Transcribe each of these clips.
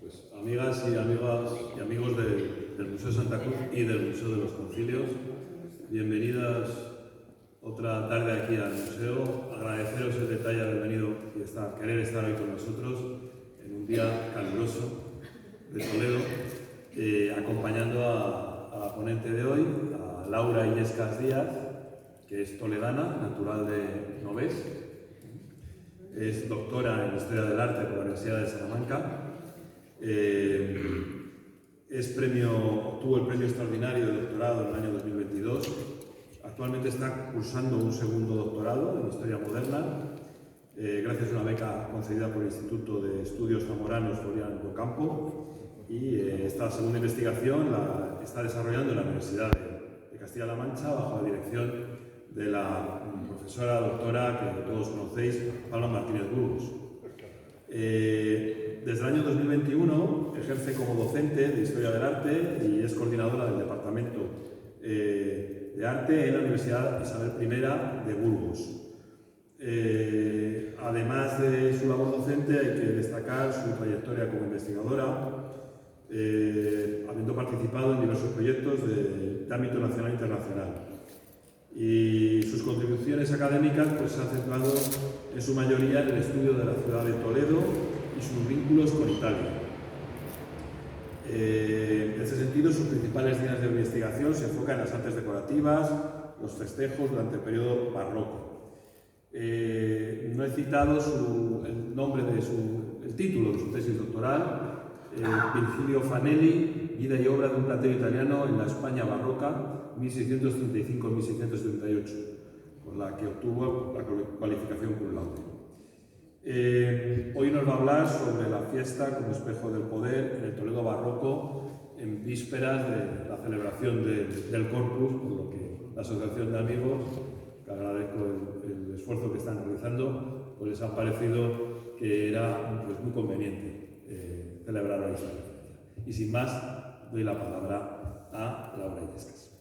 Pues amigas y amigos del Museo de Santa Cruz y del Museo de los Concilios, bienvenidas otra tarde aquí al museo. Agradeceros el detalle de haber venido y querer estar hoy con nosotros en un día caluroso de Toledo, acompañando a la ponente de hoy, a Laura Illescas Díaz, que es toledana, natural de Novés. Es doctora en Historia del Arte por la Universidad de Salamanca. Obtuvo el premio extraordinario de doctorado en el año 2022. Actualmente está cursando un segundo doctorado en Historia Moderna, gracias a una beca concedida por el Instituto de Estudios Zamoranos Florian Ocampo, y esta segunda investigación la está desarrollando en la Universidad de Castilla-La Mancha bajo la dirección de la profesora doctora que todos conocéis, Paula Martínez Burgos. Desde el año 2021 ejerce como docente de Historia del Arte y es coordinadora del Departamento de Arte en la Universidad Isabel I de Burgos. Además de su labor docente, hay que destacar su trayectoria como investigadora, habiendo participado en diversos proyectos de ámbito nacional e internacional. Y sus contribuciones académicas se han centrado en su mayoría en el estudio de la ciudad de Toledo y sus vínculos con Italia. En ese sentido, sus principales líneas de investigación se enfocan en las artes decorativas, los festejos durante el periodo barroco. No he citado el título de su tesis doctoral, Virgilio Fanelli, vida y obra de un platero italiano en la España barroca, 1635-1638, con la que obtuvo la cualificación cum laude. Hoy nos va a hablar sobre la fiesta como espejo del poder en el Toledo barroco en vísperas de la celebración del Corpus, por lo que la Asociación de Amigos, que agradezco el esfuerzo que están realizando, pues les ha parecido que era muy conveniente celebrar hoy esta fiesta. Y sin más, doy la palabra a Laura Illescas.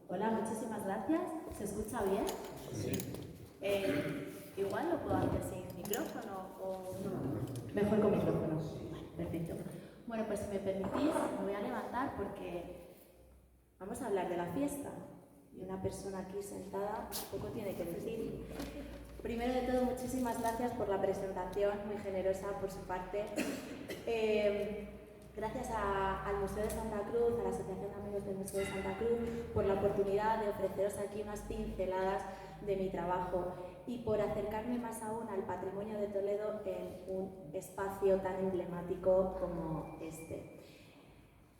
Hola, muchísimas gracias. ¿Se escucha bien? Sí. Igual lo puedo hacer sin micrófono o no. Mejor con micrófono. Vale, perfecto. Bueno, pues si me permitís, me voy a levantar porque vamos a hablar de la fiesta. Y una persona aquí sentada poco tiene que decir. Primero de todo, muchísimas gracias por la presentación, muy generosa por su parte. Gracias al Museo de Santa Cruz, a la Asociación de Amigos del Museo de Santa Cruz, por la oportunidad de ofreceros aquí unas pinceladas de mi trabajo y por acercarme más aún al patrimonio de Toledo en un espacio tan emblemático como este.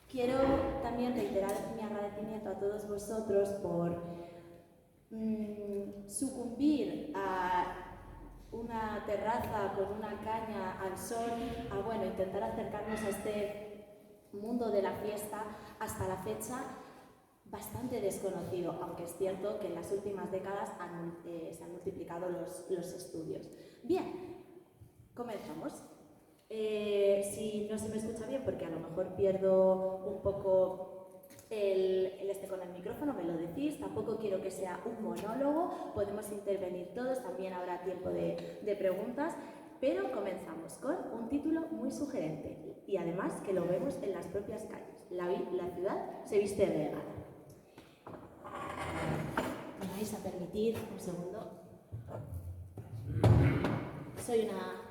Quiero también reiterar mi agradecimiento a todos vosotros por sucumbir a una terraza con una caña al sol, intentar acercarnos a este mundo de la fiesta, hasta la fecha bastante desconocido, aunque es cierto que en las últimas décadas se han multiplicado los estudios. Bien, comenzamos. Si no se me escucha bien, porque a lo mejor pierdo un poco con el micrófono, me lo decís. Tampoco quiero que sea un monólogo, podemos intervenir todos, también habrá tiempo de preguntas, pero comenzamos con un título muy sugerente y además que lo vemos en las propias calles. La ciudad se viste de gala. ¿Me vais a permitir un segundo? Soy una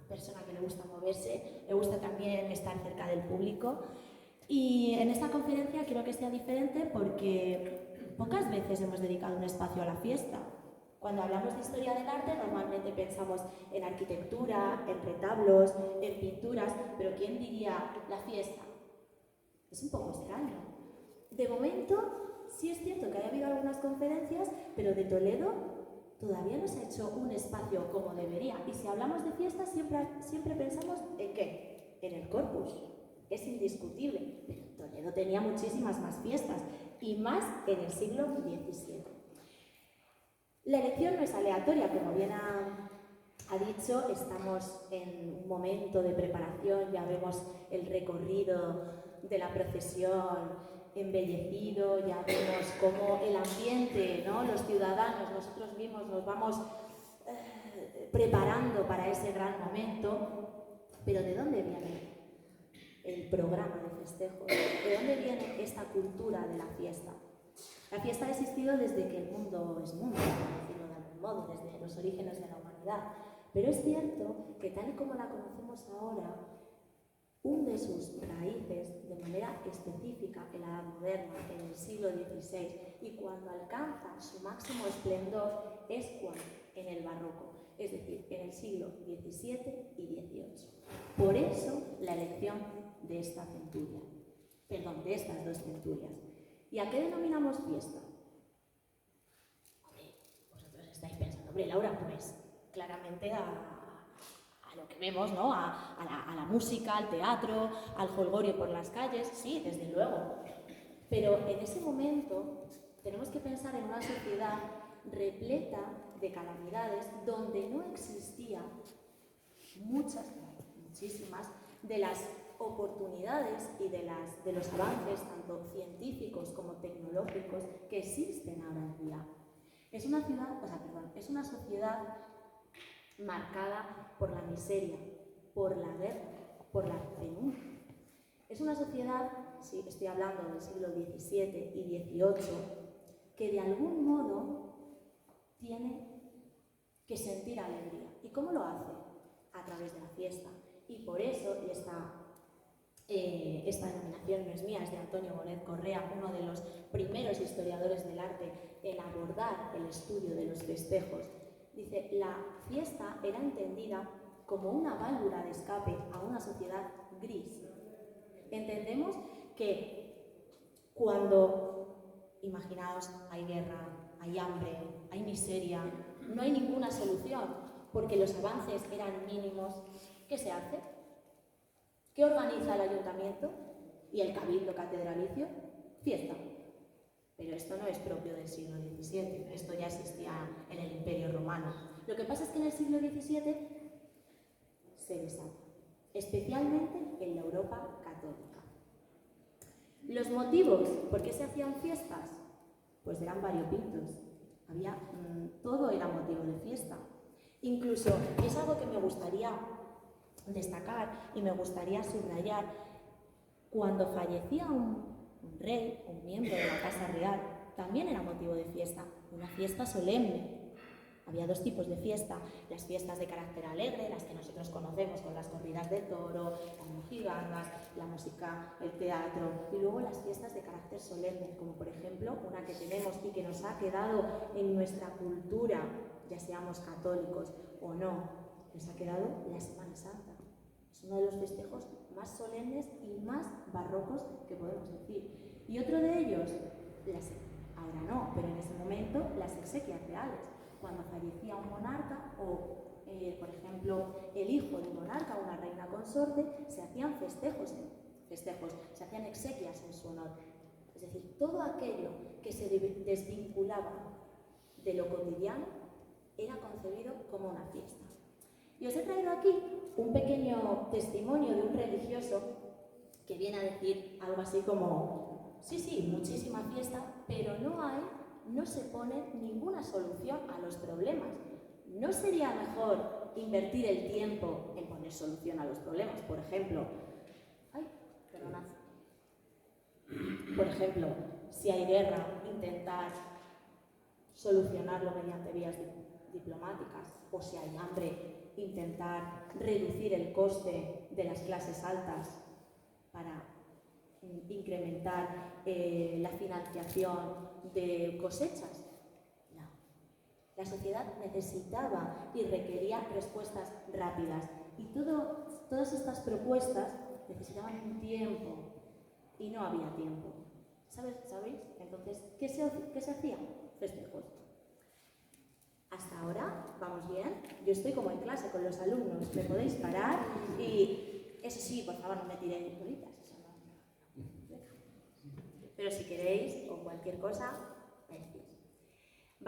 persona que le gusta moverse, le gusta también estar cerca del público. Y en esta conferencia quiero que sea diferente porque pocas veces hemos dedicado un espacio a la fiesta. Cuando hablamos de historia del arte normalmente pensamos en arquitectura, en retablos, en pinturas, pero ¿quién diría la fiesta? Es un poco extraño. De momento sí es cierto que ha habido algunas conferencias, pero de Toledo todavía no se ha hecho un espacio como debería. Y si hablamos de fiestas siempre pensamos ¿en qué? En el Corpus. Es indiscutible, pero Toledo tenía muchísimas más fiestas, y más en el siglo XVII. La elección no es aleatoria, como bien ha ha dicho, estamos en un momento de preparación, ya vemos el recorrido de la procesión embellecido, ya vemos cómo el ambiente, ¿no? Los ciudadanos, nosotros mismos nos vamos preparando para ese gran momento. Pero ¿de dónde viene el programa de festejos? ¿De dónde viene esta cultura de la fiesta? La fiesta ha existido desde que el mundo es mundo, por decirlo de algún modo, desde los orígenes de la humanidad. Pero es cierto que tal y como la conocemos ahora, hunde sus raíces de manera específica en la Edad Moderna, en el siglo XVI, y cuando alcanza su máximo esplendor es cuando, en el Barroco, es decir, en el siglo XVII y XVIII. Por eso la elección de esta centuria, perdón, de estas dos centurias. ¿Y a qué denominamos fiesta? Hombre, vosotros estáis pensando, hombre, Laura, pues claramente a lo que vemos, ¿no? A la música, al teatro, al jolgorio por las calles, sí, desde luego. Pero en ese momento tenemos que pensar en una sociedad repleta de calamidades donde no existían muchísimas de las oportunidades y de los avances tanto científicos como tecnológicos que existen ahora en día. Es una sociedad marcada por la miseria, por la guerra, por la penumbra. Es una sociedad, sí, estoy hablando del siglo XVII y XVIII, que de algún modo tiene que sentir alegría. ¿Y cómo lo hace? A través de la fiesta. Y por eso, esta denominación no es mía, es de Antonio Bonet Correa, uno de los primeros historiadores del arte en abordar el estudio de los festejos. Dice, la fiesta era entendida como una válvula de escape a una sociedad gris. Entendemos que cuando, imaginaos, hay guerra, hay hambre, hay miseria, no hay ninguna solución, porque los avances eran mínimos, ¿qué se hace? ¿Qué organiza el ayuntamiento y el cabildo catedralicio? Fiesta. Pero esto no es propio del siglo XVII, esto ya existía en el Imperio Romano. Lo que pasa es que en el siglo XVII se desata, especialmente en la Europa católica. Los motivos por qué se hacían fiestas, pues eran variopintos. Todo era motivo de fiesta. Incluso es algo que me gustaría destacar y me gustaría subrayar. Cuando fallecía un rey, un miembro de la Casa Real, también era motivo de fiesta, una fiesta solemne. Había dos tipos de fiesta, las fiestas de carácter alegre, las que nosotros conocemos con las corridas de toro, las mojigangas, la música, el teatro, y luego las fiestas de carácter solemne, como por ejemplo una que tenemos y que nos ha quedado en nuestra cultura, ya seamos católicos o no, nos ha quedado la Semana Santa. Es uno de los festejos más solemnes y más barrocos que podemos decir. Y otro de ellos, ahora no, pero en ese momento, las exequias reales. Cuando fallecía un monarca o, por ejemplo, el hijo de un monarca o una reina consorte, se hacían festejos, se hacían exequias en su honor. Es decir, todo aquello que se desvinculaba de lo cotidiano era concebido como una fiesta. Y os he traído aquí un pequeño testimonio de un religioso que viene a decir algo así como, sí, muchísima fiesta, pero no se pone ninguna solución a los problemas. ¿No sería mejor invertir el tiempo en poner solución a los problemas? Por ejemplo, si hay guerra, intentar solucionarlo mediante vías diplomáticas, o si hay hambre, intentar reducir el coste de las clases altas para incrementar la financiación de cosechas. No. La sociedad necesitaba y requería respuestas rápidas. Y todas estas propuestas necesitaban un tiempo y no había tiempo. ¿Sabéis? Entonces, ¿qué se hacía? Festejos. Hasta ahora, ¿vamos bien? Yo estoy como en clase con los alumnos. Me podéis parar y, eso sí, por favor, no me tiréis bolitas. Pero si queréis, o cualquier cosa, me decís.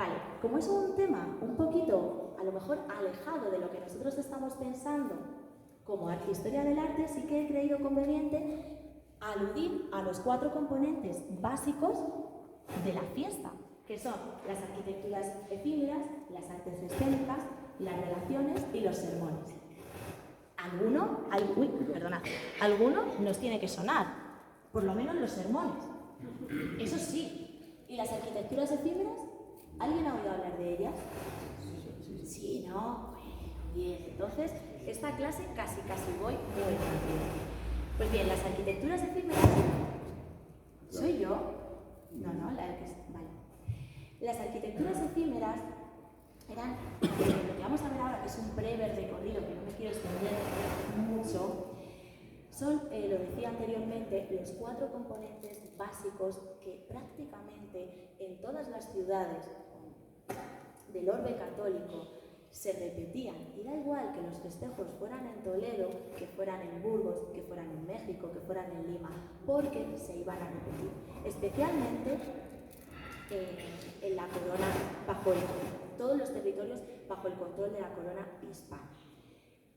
Vale, como es un tema un poquito, a lo mejor, alejado de lo que nosotros estamos pensando como historia del arte, sí que he creído conveniente aludir a los 4 componentes básicos de la fiesta, que son las arquitecturas efímeras, las artes escénicas, las relaciones y los sermones. Alguno nos tiene que sonar, por lo menos los sermones. Eso sí. ¿Y las arquitecturas efímeras? ¿Alguien ha oído hablar de ellas? Sí, ¿no? Bueno, bien. Entonces, esta clase casi voy muy rápido. Pues bien, las arquitecturas efímeras... ¿Soy yo? No, la que... Vale. Las arquitecturas efímeras eran, lo que vamos a ver ahora, que es un breve recorrido, que no me quiero extender mucho, son, lo decía anteriormente, los 4 componentes básicos que prácticamente en todas las ciudades del orbe católico se repetían, y da igual que los festejos fueran en Toledo, que fueran en Burgos, que fueran en México, que fueran en Lima, porque se iban a repetir, especialmente en la corona, todos los territorios bajo el control de la corona hispana.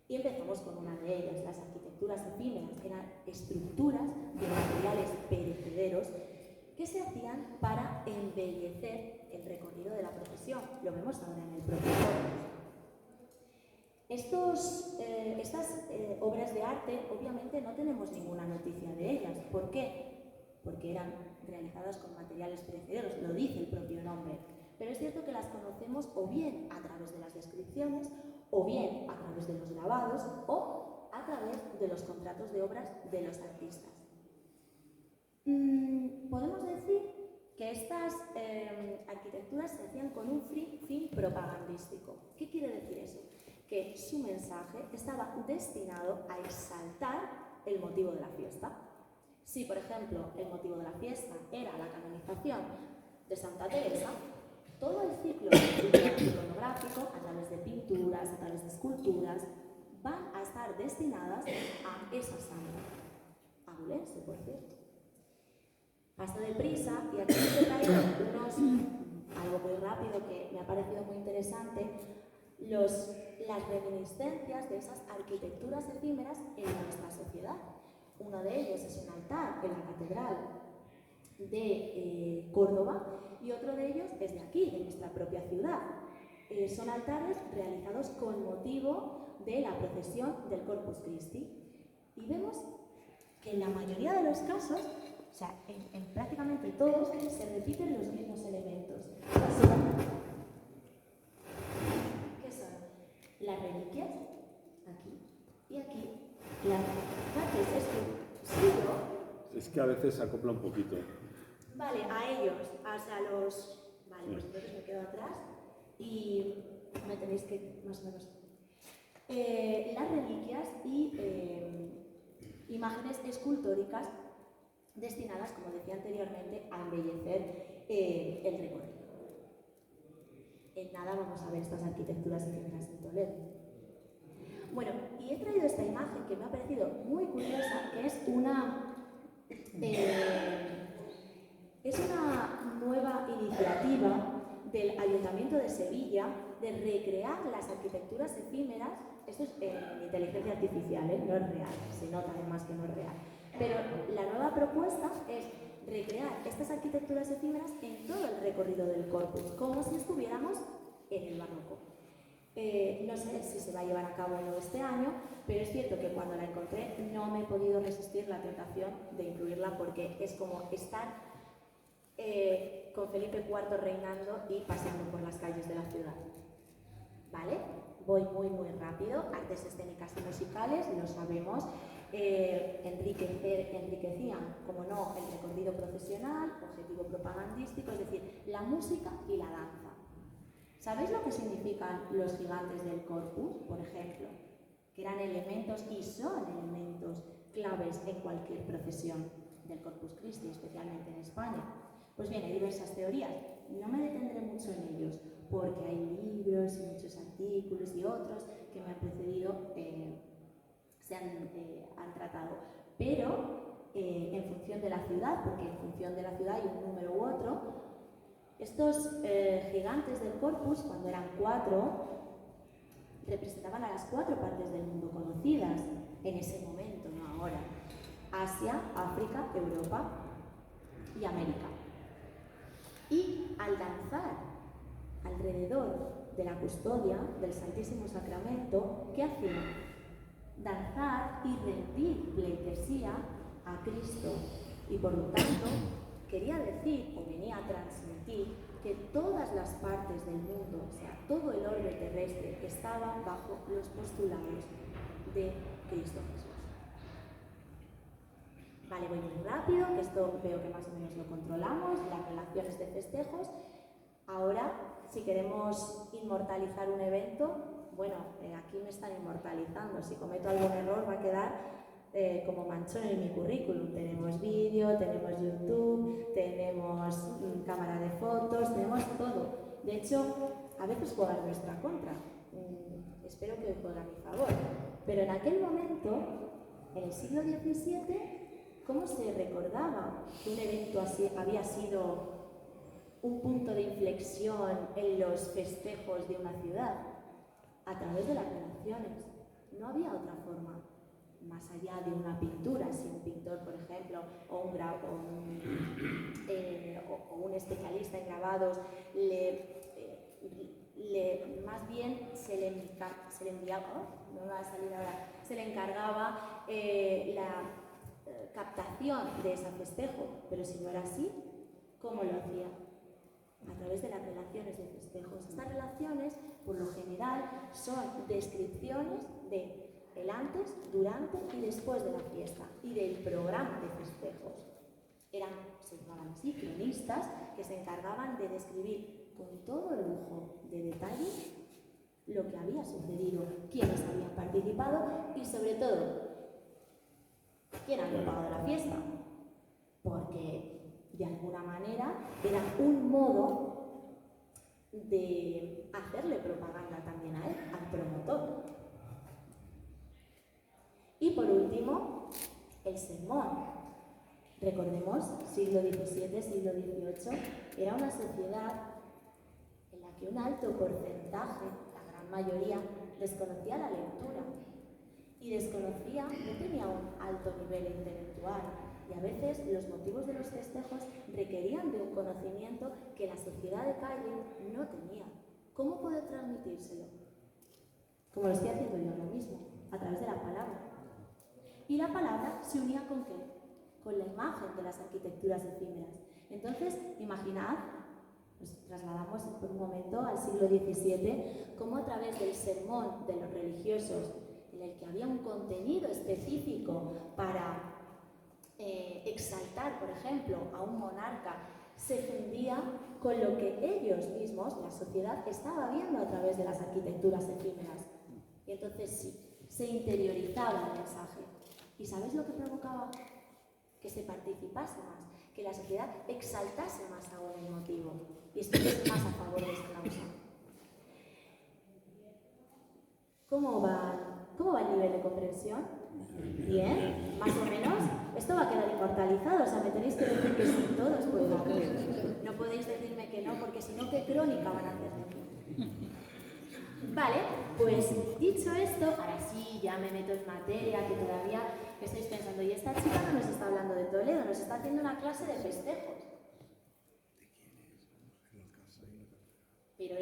Y empezamos con una de ellas, las arquitecturas efímeras, que eran estructuras de materiales perecederos que se hacían para embellecer el recorrido de la procesión. Lo vemos ahora en el propio corpus. Estas obras de arte, obviamente, no tenemos ninguna noticia de ellas. ¿Por qué? Porque eran realizadas con materiales perecederos, lo dice el propio nombre. Pero es cierto que las conocemos o bien a través de las descripciones, o bien a través de los grabados, o a través de los contratos de obras de los artistas. Podemos decir que estas arquitecturas se hacían con un fin propagandístico. ¿Qué quiere decir eso? Que su mensaje estaba destinado a exaltar el motivo de la fiesta. Si, por ejemplo, el motivo de la fiesta era la canonización de Santa Teresa, todo el ciclo iconográfico, a través de pinturas, a través de esculturas, van a estar destinadas a esa santa. Abulense, por cierto. Paso deprisa, y aquí os he traído algo muy rápido que me ha parecido muy interesante, las reminiscencias de esas arquitecturas efímeras en nuestra sociedad. Uno de ellos es un altar en la Catedral de Córdoba, y otro de ellos es de aquí, de nuestra propia ciudad. Son altares realizados con motivo de la procesión del Corpus Christi. Y vemos que en la mayoría de los casos, o sea, en prácticamente todos, se repiten los mismos elementos. ¿Qué son? Las reliquias, aquí y aquí. Es que a veces se acopla un poquito. Vale, a ellos, hasta los... Vale, pues entonces me quedo atrás y me tenéis que, más o menos... las reliquias y imágenes escultóricas destinadas, como decía anteriormente, a embellecer el recorrido. En nada vamos a ver estas arquitecturas efímeras en Toledo. Bueno, y he traído esta imagen que me ha parecido muy curiosa, que es una nueva iniciativa del Ayuntamiento de Sevilla de recrear las arquitecturas efímeras. Esto es inteligencia artificial, no es real, se nota además que no es real. Pero la nueva propuesta es recrear estas arquitecturas efímeras en todo el recorrido del corpus, como si estuviéramos en el barroco. No sé si se va a llevar a cabo o no este año, pero es cierto que cuando la encontré no me he podido resistir la tentación de incluirla, porque es como estar con Felipe IV reinando y paseando por las calles de la ciudad. ¿Vale? Voy muy rápido. Artes escénicas y musicales, lo sabemos, enriquecían, como no, el recorrido procesional, objetivo propagandístico, es decir, la música y la danza. ¿Sabéis lo que significan los gigantes del corpus, por ejemplo? Que eran elementos y son elementos claves en cualquier procesión del Corpus Christi, especialmente en España. Pues bien, hay diversas teorías. No me detendré mucho en ellos, porque hay libros y muchos artículos y otros que me han precedido, se han tratado. Pero en función de la ciudad, porque en función de la ciudad hay un número u otro, Estos gigantes del Corpus, cuando eran 4, representaban a las 4 partes del mundo conocidas en ese momento, no ahora: Asia, África, Europa y América. Y al danzar alrededor de la custodia del Santísimo Sacramento, ¿qué hacían? Danzar y rendir pleitesía a Cristo. Y por lo tanto, quería decir, o venía a transmitir, que todas las partes del mundo, o sea, todo el orbe terrestre, estaba bajo los postulados de Cristo Jesús. Vale, voy muy rápido, que esto veo que más o menos lo controlamos, las relaciones de festejos. Ahora, si queremos inmortalizar un evento, bueno, aquí me están inmortalizando. Si cometo algún error va a quedar como manchón en mi currículum. Tenemos vídeo, tenemos YouTube, tenemos cámara de fotos, tenemos todo. De hecho, a veces juega en nuestra contra. Espero que juegue a mi favor. Pero en aquel momento, en el siglo XVII, ¿cómo se recordaba que un evento así había sido un punto de inflexión en los festejos de una ciudad? A través de las relaciones. No había otra forma, más allá de una pintura. Si un pintor, por ejemplo, o un especialista en grabados más bien se le enviaba, no me va a salir ahora, se le encargaba la captación de ese festejo. Pero si no era así, ¿cómo lo hacía? A través de las relaciones de festejos. Estas relaciones, por lo general, son descripciones de el antes, durante y después de la fiesta y del programa de festejos. Se llamaban así, cronistas, que se encargaban de describir con todo el lujo de detalle lo que había sucedido, quiénes habían participado y, sobre todo, quién había pagado la fiesta. Porque, de alguna manera, era un modo de hacerle propaganda también a él, al promotor. Y por último, el sermón. Recordemos, siglo XVII, siglo XVIII, era una sociedad en la que un alto porcentaje, la gran mayoría, desconocía la lectura y desconocía, no tenía un alto nivel intelectual. Y a veces los motivos de los festejos requerían de un conocimiento que la sociedad de calle no tenía. ¿Cómo poder transmitírselo? Como lo estoy haciendo yo ahora mismo, a través de la palabra. Y la palabra se unía ¿con qué? Con la imagen de las arquitecturas efímeras. Entonces, imaginad, nos trasladamos por un momento al siglo XVII, cómo a través del sermón de los religiosos, en el que había un contenido específico para exaltar, por ejemplo, a un monarca, se fundía con lo que ellos mismos, la sociedad, estaba viendo a través de las arquitecturas efímeras. Y entonces sí, se interiorizaba el mensaje. ¿Y sabéis lo que provocaba? Que se participase más, que la sociedad exaltase más aún el motivo y estuviese más a favor de esa causa. ¿Cómo va el nivel de comprensión? ¿Bien? ¿Más o menos? Esto va a quedar inmortalizado, o sea, me tenéis que decir que sí, todos pueden. No podéis decirme que no, porque si no, ¿qué crónica van a hacer de mí? Vale, pues dicho esto, ahora sí, ya me meto en materia, que todavía estáis pensando, y esta chica no nos está hablando de Toledo, nos está haciendo una clase de festejos. Pero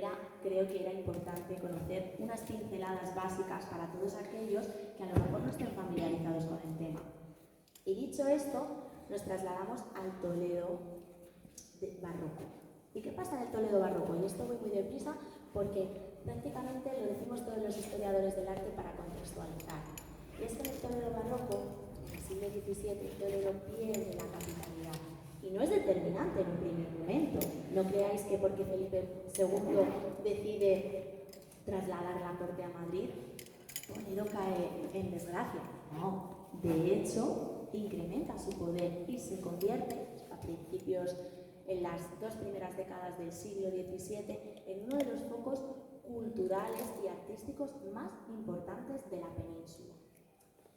creo que era importante conocer unas pinceladas básicas para todos aquellos que a lo mejor no estén familiarizados con el tema. Y dicho esto, nos trasladamos al Toledo barroco. ¿Y qué pasa en el Toledo barroco? Y esto voy muy deprisa porque prácticamente lo decimos todos los historiadores del arte para contextualizar. Y es que en el Toledo barroco, en el siglo XVII, Toledo pierde la capitalidad. Y no es determinante en un primer momento. No creáis que porque Felipe II decide trasladar la corte a Madrid, Toledo cae en desgracia. No, de hecho, incrementa su poder y se convierte, a principios, en las 2 primeras décadas del siglo XVII, en uno de los focos culturales y artísticos más importantes de la península.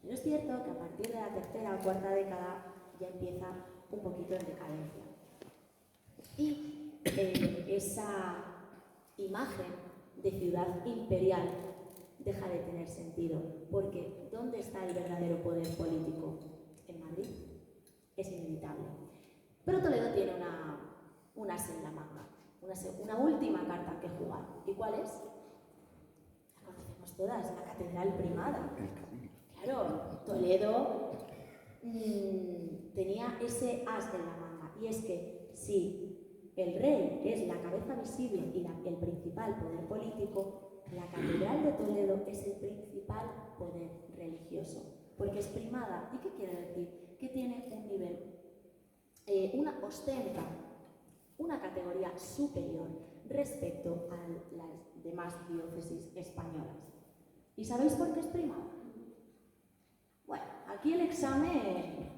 Pero es cierto que a partir de la 3ª o 4ª década ya empieza un poquito en decadencia. Y esa imagen de ciudad imperial deja de tener sentido, porque ¿dónde está el verdadero poder político? En Madrid. Es inevitable. Pero Toledo tiene una as en la manga, una última carta que jugar. ¿Y cuál es? La conocemos todas, la Catedral Primada. Claro, Toledo tenía ese as en la manga, y es que si el rey es la cabeza visible y el principal poder político, la Catedral de Toledo es el principal poder religioso, porque es primada. ¿Y qué quiere decir? Que tiene un nivel, ostenta una categoría superior respecto a las demás diócesis españolas. ¿Y sabéis por qué es primada? Bueno, aquí el examen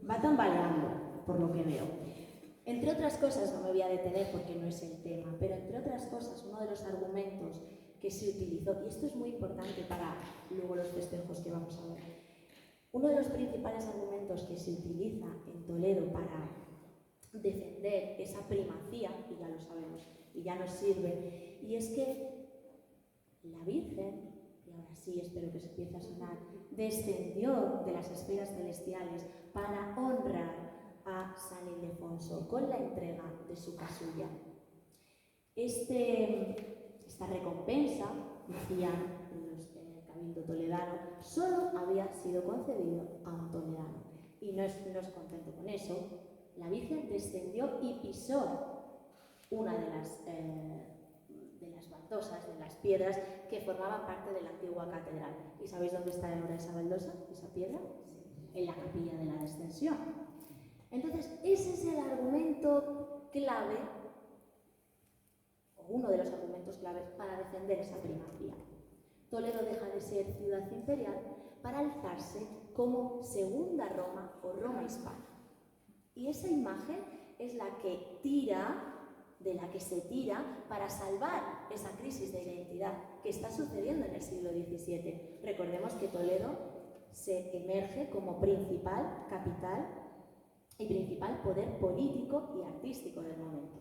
va tambaleando, por lo que veo. Entre otras cosas, no me voy a detener porque no es el tema, pero entre otras cosas, uno de los argumentos que se utilizó, y esto es muy importante para luego los festejos que vamos a ver, uno de los principales argumentos que se utiliza en Toledo para defender esa primacía, y ya lo sabemos, y ya nos sirve, y es que la Virgen, y ahora sí espero que se empiece a sonar, descendió de las esferas celestiales para honrar a San Ildefonso con la entrega de su casulla. Esta recompensa, decían en el Cabildo toledano, solo había sido concedido a un toledano. Y no es contento con eso, la Virgen descendió y pisó una de las baldosas, de las piedras que formaban parte de la antigua catedral. ¿Y sabéis dónde está ahora esa baldosa, esa piedra? En la capilla de la Descensión. Entonces, ese es el argumento clave, o uno de los argumentos claves para defender esa primacía. Toledo deja de ser ciudad imperial para alzarse como segunda Roma o Roma hispana. Y esa imagen es la que de la que se tira para salvar esa crisis de identidad que está sucediendo en el siglo XVII. Recordemos que Toledo se emerge como principal capital y principal poder político y artístico del momento.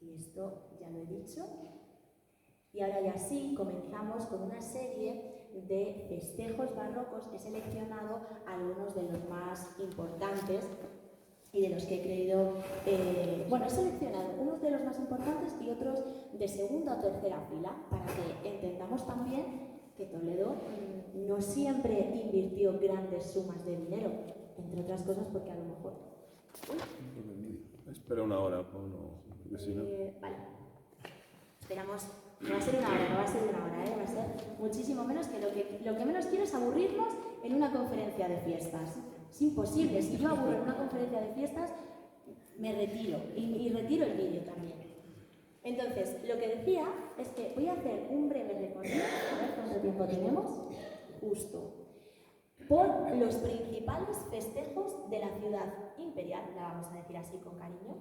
Y esto ya lo he dicho. Y ahora ya sí, comenzamos con una serie de festejos barrocos. He seleccionado algunos de los más importantes y de los que he creído... he seleccionado unos de los más importantes y otros de segunda o tercera fila, para que entendamos también que Toledo no siempre invirtió grandes sumas de dinero, entre otras cosas porque a lo mejor... Espera una hora, porque si no... Vale. Esperamos... No va a ser una hora, va a ser muchísimo menos, que lo que menos quiero es aburrirnos en una conferencia de fiestas. Es imposible. Si yo aburro en una conferencia de fiestas, me retiro. Y retiro el vídeo también. Entonces, lo que decía es que voy a hacer un breve recorrido, a ver cuánto tiempo tenemos, justo, por los principales festejos de la ciudad imperial, la vamos a decir así con cariño,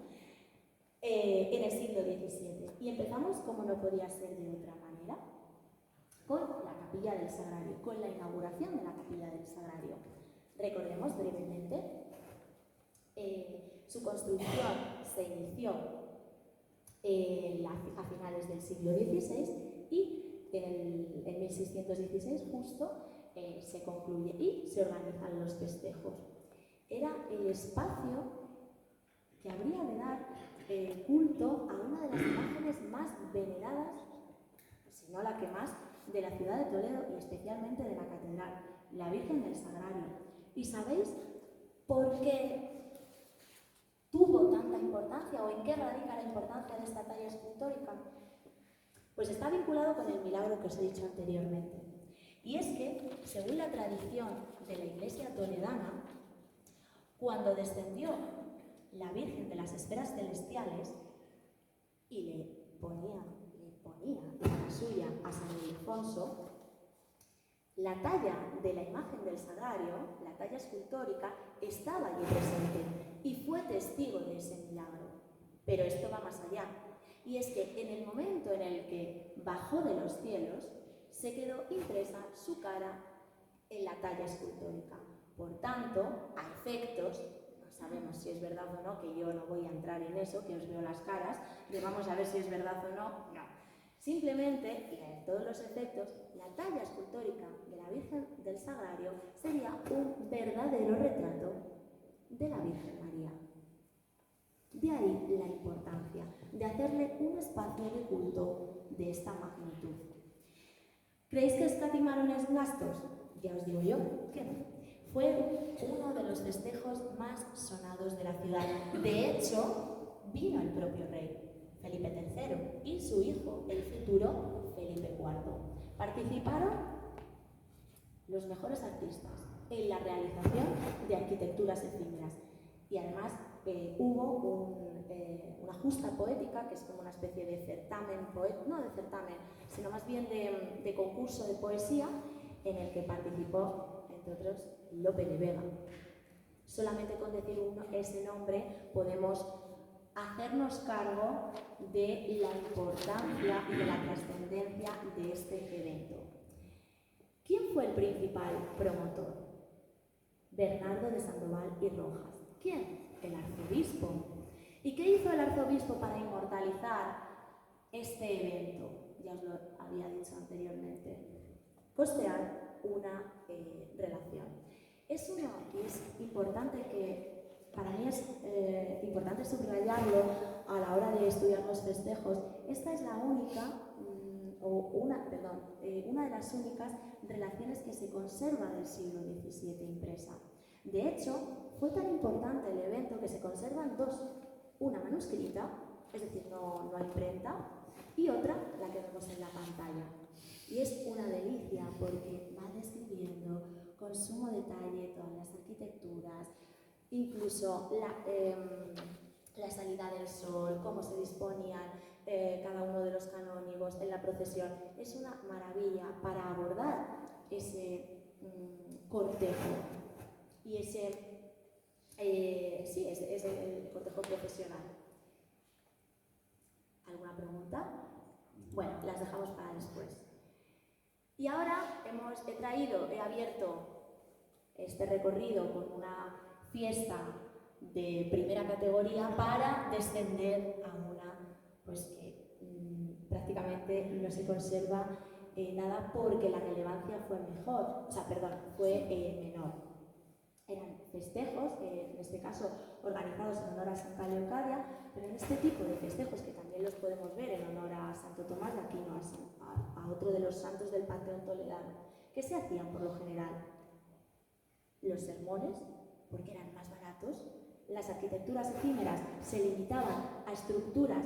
en el siglo XVII. Y empezamos, como no podía ser de otra manera, con la Capilla del Sagrario, con la inauguración de la Capilla del Sagrario. Recordemos brevemente, su construcción se inició a finales del siglo XVI y en 1616 justo se concluye y se organizan los festejos. Era el espacio que habría de dar culto a una de las imágenes más veneradas, si no la que más, de la ciudad de Toledo y especialmente de la catedral, la Virgen del Sagrario. ¿Y sabéis por qué tuvo tanta importancia o en qué radica la importancia de esta talla escultórica? Pues está vinculado con el milagro que os he dicho anteriormente. Y es que, según la tradición de la Iglesia toledana, cuando descendió la Virgen de las esferas celestiales y le ponía la suya a San Ildefonso, la talla de la imagen del Sagrario, la talla escultórica, estaba allí presente y fue testigo de ese milagro. Pero esto va más allá, y es que en el momento en el que bajó de los cielos, se quedó impresa su cara en la talla escultórica. Por tanto, a efectos, no sabemos si es verdad o no, que yo no voy a entrar en eso, que os veo las caras, de vamos a ver si es verdad o no, no. Simplemente, y a todos los efectos, la talla escultórica de la Virgen del Sagrario sería un verdadero retrato de la Virgen María. De ahí la importancia de hacerle un espacio de culto de esta magnitud. ¿Creéis que escatimaron en gastos? Ya os digo yo que no. Fue uno de los festejos más sonados de la ciudad. De hecho, vino el propio rey, Felipe III, y su hijo, el futuro Felipe IV. Participaron los mejores artistas en la realización de arquitecturas efímeras. Y además hubo una justa poética, que es como una especie de certamen, no de certamen, sino más bien de concurso de poesía, en el que participó, entre otros, Lope de Vega. Solamente con decir ese nombre podemos hacernos cargo de la importancia y de la trascendencia de este evento. ¿Quién fue el principal promotor? Bernardo de Sandoval y Rojas. ¿Quién? El arzobispo. ¿Y qué hizo el arzobispo para inmortalizar este evento? Ya os lo había dicho anteriormente. Costear una relación. Es importante que, para mí es importante subrayarlo a la hora de estudiar los festejos. Esta es la única, una de las únicas relaciones que se conserva del siglo XVII impresa. De hecho, fue tan importante el evento que se conservan dos, una manuscrita, es decir, no imprenta, y otra, la que vemos en la pantalla. Y es una delicia porque va describiendo con sumo detalle todas las arquitecturas, incluso la salida del sol, cómo se disponían cada uno de los canónigos en la procesión. Es una maravilla para abordar ese cortejo y es el cortejo profesional. ¿Alguna pregunta? Bueno, las dejamos para después. Y ahora he abierto este recorrido con una fiesta de primera categoría para descender a una, pues que prácticamente no se conserva nada porque la relevancia fue menor. Eran festejos, en este caso organizados en honor a Santa Leocadia, pero en este tipo de festejos, que también los podemos ver en honor a Santo Tomás de Aquino, a otro de los santos del panteón toledano, ¿qué se hacían por lo general? Los sermones, porque eran más baratos. Las arquitecturas efímeras se limitaban a estructuras,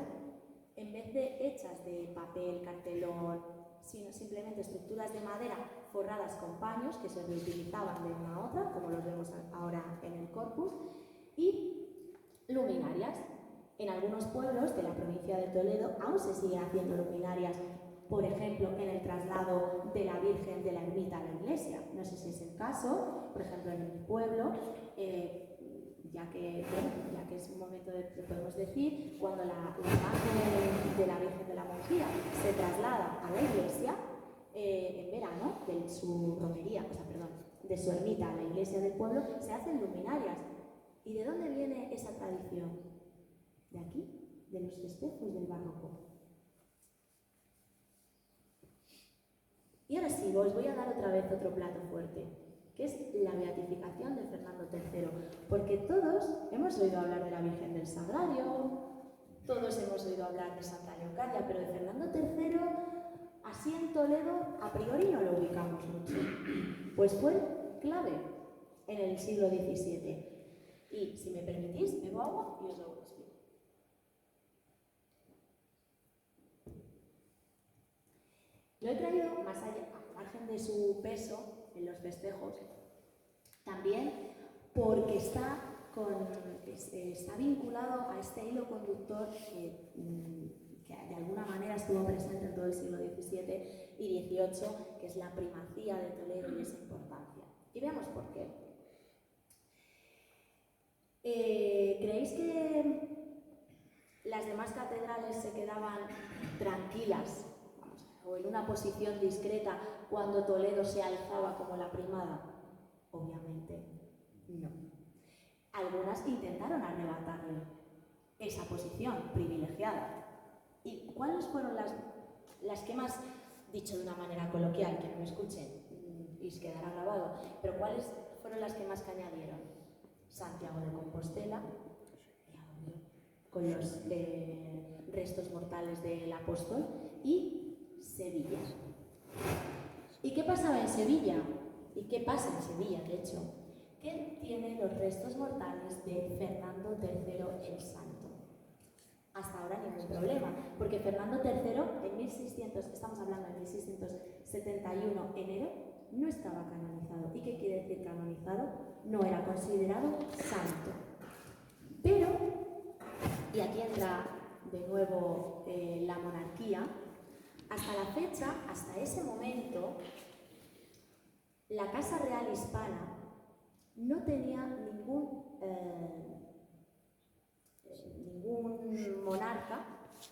en vez de hechas de papel, cartelón, sino simplemente estructuras de madera forradas con paños que se reutilizaban de una a otra, como los vemos ahora en el corpus, y luminarias. En algunos pueblos de la provincia de Toledo aún se siguen haciendo luminarias, por ejemplo, en el traslado de la Virgen de la ermita a la iglesia. No sé si es el caso, por ejemplo, en mi pueblo, ya que es un momento podemos decir, cuando la imagen de la Virgen de la Monjía se traslada a la iglesia, en verano, de su romería, de su ermita a la iglesia del pueblo, se hacen luminarias. ¿Y de dónde viene esa tradición? De aquí, de los festejos del barroco. Y ahora sí, os voy a dar otra vez otro plato fuerte, que es la beatificación de Fernando III, porque todos hemos oído hablar de la Virgen del Sagrario, todos hemos oído hablar de Santa Leocadia, pero de Fernando III, así en Toledo, a priori no lo ubicamos mucho. Pues fue clave en el siglo XVII. Y, si me permitís, bebo agua y os lo explico. Lo he traído más allá, al margen de su peso en los festejos, también porque está vinculado a este hilo conductor que de alguna manera estuvo presente en todo el siglo XVII y XVIII, que es la primacía de Toledo y esa importancia. Y veamos por qué. ¿Creéis que las demás catedrales se quedaban tranquilas o en una posición discreta cuando Toledo se alzaba como la primada? Obviamente no. Algunas intentaron arrebatarle esa posición privilegiada. ¿Y cuáles fueron las que más, dicho de una manera coloquial, que no me escuchen y se quedará grabado, pero cuáles fueron las que más que añadieron? Santiago de Compostela, con los restos mortales del apóstol, y Sevilla. ¿Y qué pasaba en Sevilla? ¿Y qué pasa en Sevilla, de hecho? Que tiene los restos mortales de Fernando III el Santo. Hasta ahora ningún problema, porque Fernando III en 1600, estamos hablando de 1671 enero, no estaba canonizado. ¿Y qué quiere decir canonizado? No era considerado santo. Pero, y aquí entra de nuevo la monarquía, hasta la fecha, hasta ese momento, la Casa Real Hispana no tenía ningún monarca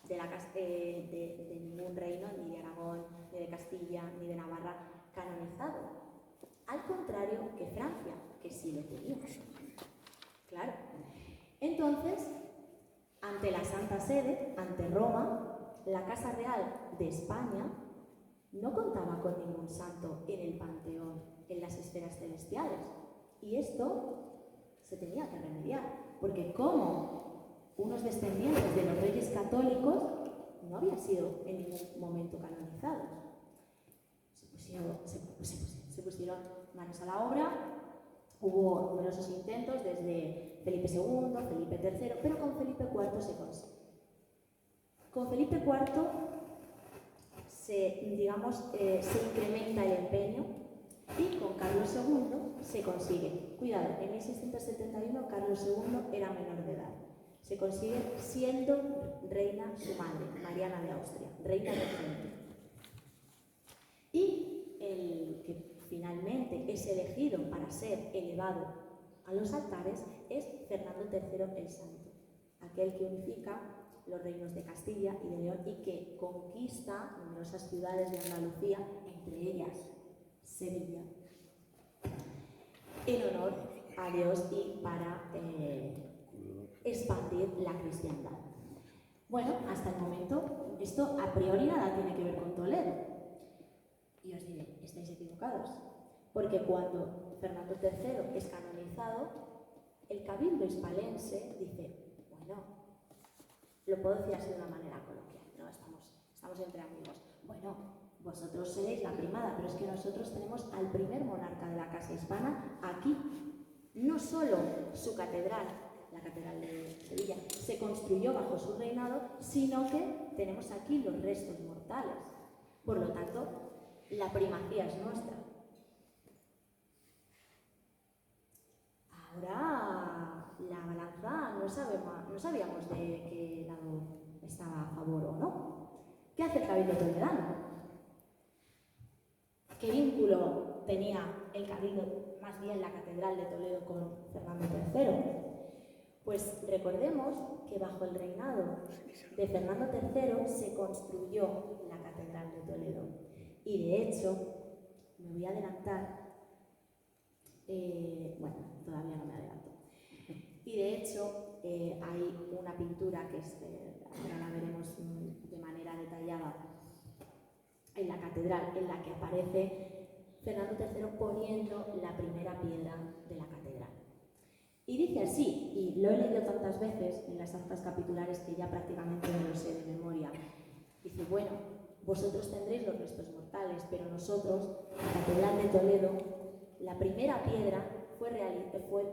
de ningún reino, ni de Aragón, ni de Castilla, ni de Navarra, canonizado. Al contrario que Francia, que sí lo tenía. Claro. Entonces, ante la Santa Sede, ante Roma, la Casa Real de España no contaba con ningún santo en el panteón, en las esferas celestiales. Y esto se tenía que remediar, porque como unos descendientes de los reyes católicos no habían sido en ningún momento canonizados. Se pusieron manos a la obra, hubo numerosos intentos desde Felipe II, Felipe III, pero con Felipe IV se consigue. Con Felipe IV se incrementa el empeño y con Carlos II se consigue. Cuidado, en 1671 Carlos II era menor de edad. Se consigue siendo reina su madre, Mariana de Austria, reina regente. Y el que finalmente es elegido para ser elevado a los altares es Fernando III el Santo, aquel que unifica los reinos de Castilla y de León y que conquista numerosas ciudades de Andalucía, entre ellas Sevilla, en honor a Dios y para expandir la cristiandad. Bueno, hasta el momento, esto a priori nada tiene que ver con Toledo. Y os diré, estáis equivocados, porque cuando Fernando III es canonizado, el cabildo hispalense dice, bueno, lo puedo decir así de una manera coloquial, ¿no? Estamos entre amigos. Bueno, vosotros seréis la primada, pero es que nosotros tenemos al primer monarca de la Casa Hispana aquí. No solo su catedral, la Catedral de Sevilla, se construyó bajo su reinado, sino que tenemos aquí los restos mortales. Por lo tanto, la primacía es nuestra. Ahora la balanza no sabíamos de qué lado estaba a favor o no. ¿Qué hace el Cabildo Toledano? ¿Qué vínculo tenía el Cabildo, más bien la Catedral de Toledo, con Fernando III? Pues recordemos que bajo el reinado de Fernando III se construyó la Catedral de Toledo. Y de hecho, me voy a adelantar, bueno, todavía no me adelanto. Y de hecho, hay una pintura que ahora la veremos de manera detallada en la catedral, en la que aparece Fernando III poniendo la primera piedra de la catedral. Y dice así, y lo he leído tantas veces en las actas capitulares que ya prácticamente me lo sé de memoria. Dice, bueno, vosotros tendréis los restos mortales, pero nosotros, la Catedral de Toledo, la primera piedra fue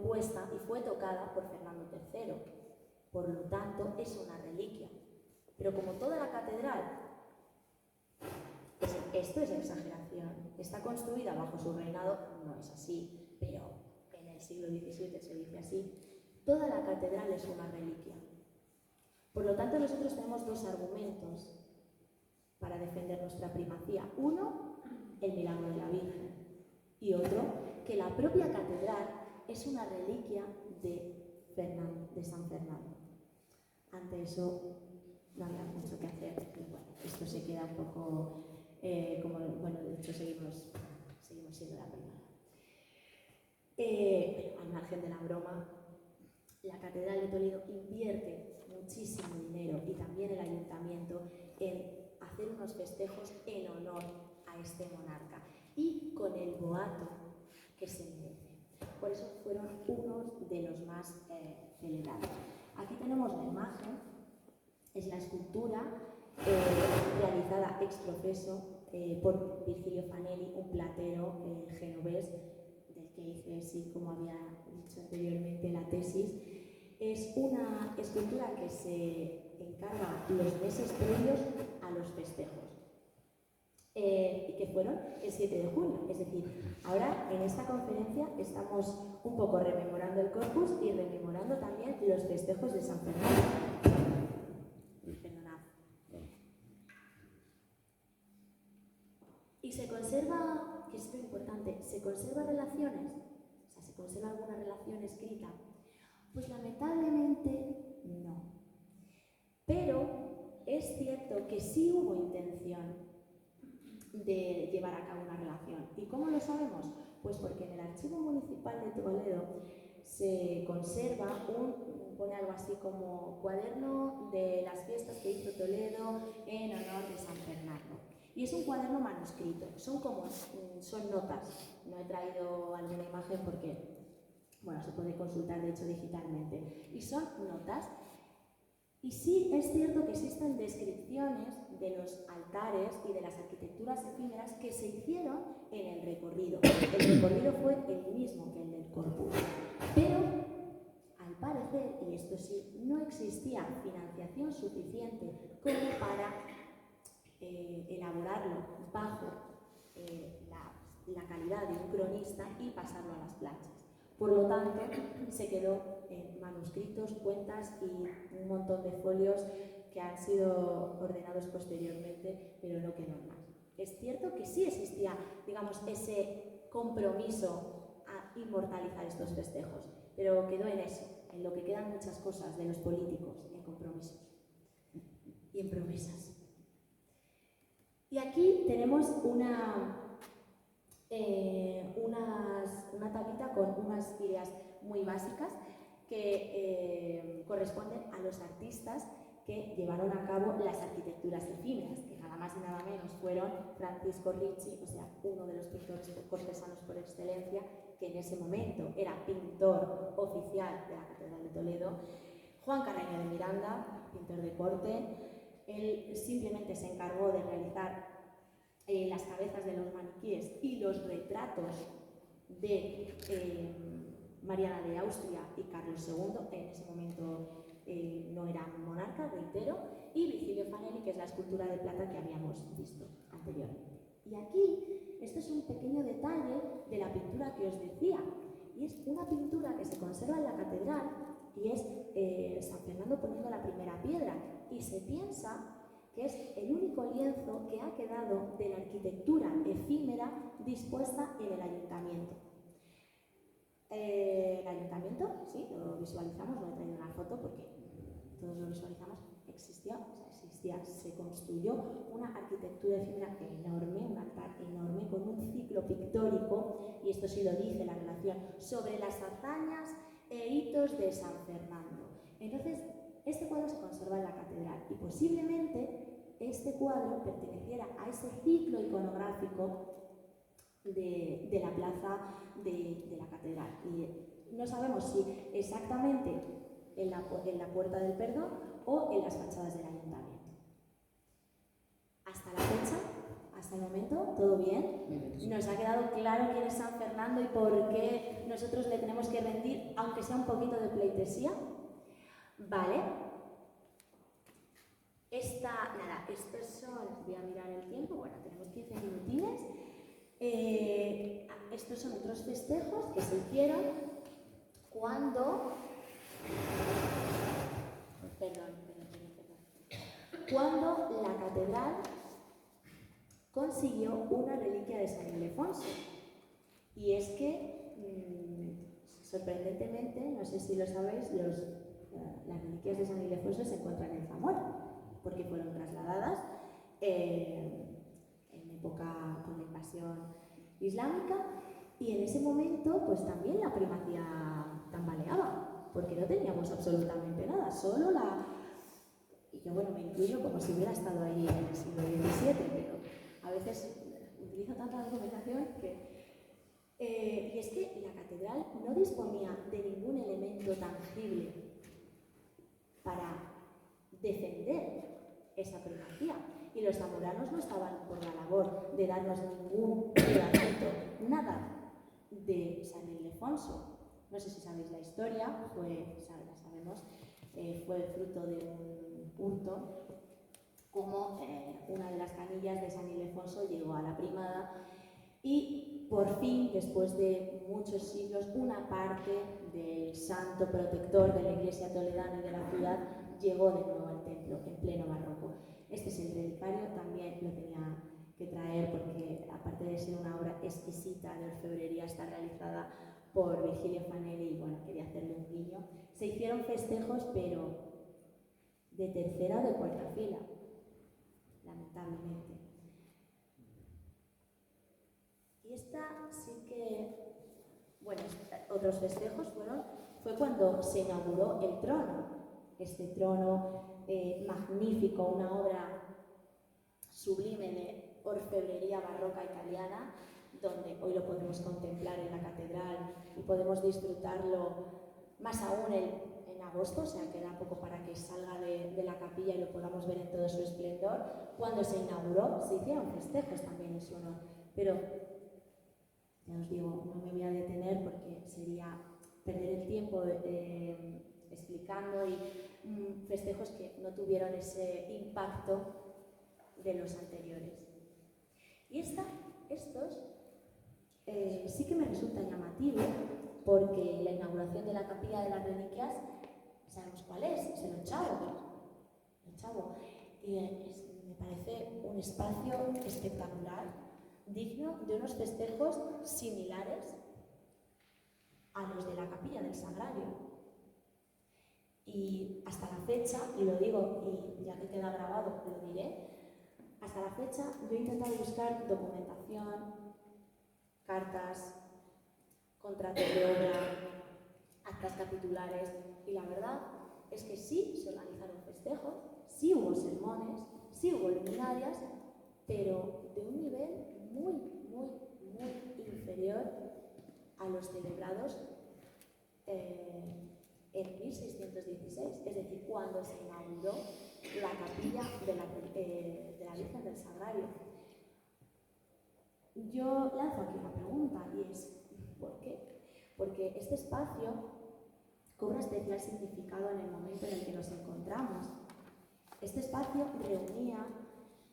puesta y fue tocada por Fernando III. Por lo tanto, es una reliquia. Pero como toda la catedral, esto es exageración, está construida bajo su reinado, no es así, pero en el siglo XVII se dice así, toda la catedral es una reliquia. Por lo tanto, nosotros tenemos dos argumentos para defender nuestra primacía. Uno, el milagro de la Virgen, y otro, que la propia catedral es una reliquia de San Fernando. Ante eso no había mucho que hacer y bueno, esto se queda un poco de hecho seguimos siendo la primera. Al margen de la broma, la Catedral de Toledo invierte muchísimo dinero, y también el ayuntamiento, en hacer unos festejos en honor a este monarca y con el boato que se merece. Por eso fueron unos de los más celebrados. Aquí tenemos la imagen, es la escultura realizada ex professo por Virgilio Fanelli, un platero genovés, del que hice, sí, como había dicho anteriormente, la tesis. Es una escultura que se encarga los meses previos a los festejos, y que fueron el 7 de junio. Es decir, ahora en esta conferencia estamos un poco rememorando el Corpus y rememorando también los festejos de San Fernando. Perdonad. Y se conserva, que es lo importante, ¿se conserva relaciones? O sea, ¿se conserva alguna relación escrita? Pues lamentablemente no. Pero es cierto que sí hubo intención de llevar a cabo una relación. ¿Y cómo lo sabemos? Pues porque en el Archivo Municipal de Toledo se conserva pone algo así como cuaderno de las fiestas que hizo Toledo en honor de San Fernando. Y es un cuaderno manuscrito, son notas. No he traído alguna imagen porque, bueno, se puede consultar de hecho digitalmente. Y son notas. Y sí es cierto que existen descripciones de los altares y de las arquitecturas efímeras que se hicieron en el recorrido. El recorrido fue el mismo que el del Corpus. Pero, al parecer, y esto sí, no existía financiación suficiente como para elaborarlo bajo la calidad de un cronista y pasarlo a las planchas. Por lo tanto, se quedó en manuscritos, cuentas y un montón de folios que han sido ordenados posteriormente, pero no quedó más. Es cierto que sí existía, digamos, ese compromiso a inmortalizar estos festejos, pero quedó en eso, en lo que quedan muchas cosas de los políticos, en compromisos y en promesas. Y aquí tenemos una tablita con unas ideas muy básicas que corresponden a los artistas que llevaron a cabo las arquitecturas efímeras, que nada más y nada menos fueron Francisco Ricci, o sea, uno de los pintores cortesanos por excelencia, que en ese momento era pintor oficial de la Catedral de Toledo, Juan Carreño de Miranda, pintor de corte. Él simplemente se encargó de realizar las cabezas de los maniquíes y los retratos de Mariana de Austria y Carlos II, en ese momento no era monarca, reitero, y Virgilio Fanelli, que es la escultura de plata que habíamos visto anteriormente. Y aquí, esto es un pequeño detalle de la pintura que os decía, y es una pintura que se conserva en la catedral, y es San Fernando poniendo la primera piedra, y se piensa que es el único lienzo que ha quedado de la arquitectura efímera dispuesta en el ayuntamiento. El ayuntamiento, sí, lo visualizamos, no he traído una foto porque todos lo visualizamos, existía, se construyó una arquitectura efímera enorme, un altar enorme con un ciclo pictórico, y esto sí lo dice la relación, sobre las hazañas e hitos de San Fernando. Entonces, este cuadro se conserva en la catedral y posiblemente este cuadro perteneciera a ese ciclo iconográfico de la plaza de la catedral. Y no sabemos si exactamente en la Puerta del Perdón o en las fachadas del ayuntamiento. Hasta la fecha, hasta el momento, ¿todo bien? Nos ha quedado claro quién es San Fernando y por qué nosotros le tenemos que rendir, aunque sea un poquito de pleitesía. Vale. Estos son, voy a mirar el tiempo, bueno, tenemos 15 minutines. Estos son otros festejos que se hicieron cuando la catedral consiguió una reliquia de San Ildefonso. Y es que, sorprendentemente, no sé si lo sabéis, las reliquias de San Ildefonso se encuentran en Zamora, porque fueron trasladadas en época con la invasión islámica, y en ese momento pues también la primacía tambaleaba. porque no teníamos absolutamente nada, solo y yo, bueno, me incluyo como si hubiera estado allí en el siglo XVII, pero a veces utilizo tanta argumentación que... y es que la catedral no disponía de ningún elemento tangible para defender esa primacía. Y los zamoranos no estaban por la labor de darnos ningún pedacito, nada de San Ildefonso. No sé si sabéis la historia, la sabemos, fue fruto de un hurto, como una de las canillas de San Ildefonso llegó a la primada y por fin, después de muchos siglos, una parte del santo protector de la iglesia toledana y de la ciudad llegó de nuevo al templo en pleno barroco. Este es el relicario, también lo tenía que traer porque, aparte de ser una obra exquisita de orfebrería, está realizada por Virgilio Fanelli y bueno, quería hacerle un guiño. Se hicieron festejos, pero de tercera o de cuarta fila, lamentablemente. Y esta sí que, bueno, otros festejos fue cuando se inauguró el trono. Este trono magnífico, una obra sublime de orfebrería barroca italiana, donde hoy lo podemos contemplar en la catedral y podemos disfrutarlo más aún en agosto, o sea, queda poco para que salga de la capilla y lo podamos ver en todo su esplendor. Cuando se inauguró, se hicieron festejos también en su honor, pero ya os digo, no me voy a detener porque sería perder el tiempo explicando y festejos que no tuvieron ese impacto de los anteriores. Y estos sí que me resulta llamativo porque la inauguración de la Capilla de las Reliquias, sabemos cuál es el Ochavo. Y me parece un espacio espectacular, digno de unos festejos similares a los de la Capilla del Sagrario. Y hasta la fecha, y lo digo, y ya que queda grabado, lo diré, hasta la fecha yo he intentado buscar documentación, cartas, contratos de obra, actas capitulares, y la verdad es que sí se organizaron festejos, sí hubo sermones, sí hubo luminarias, pero de un nivel muy, muy, muy inferior a los celebrados en 1616, es decir, cuando se inauguró la capilla de la Virgen del Sagrario. Yo lanzo aquí una pregunta y es, ¿por qué? Porque este espacio cobra especial significado en el momento en el que nos encontramos. Este espacio reunía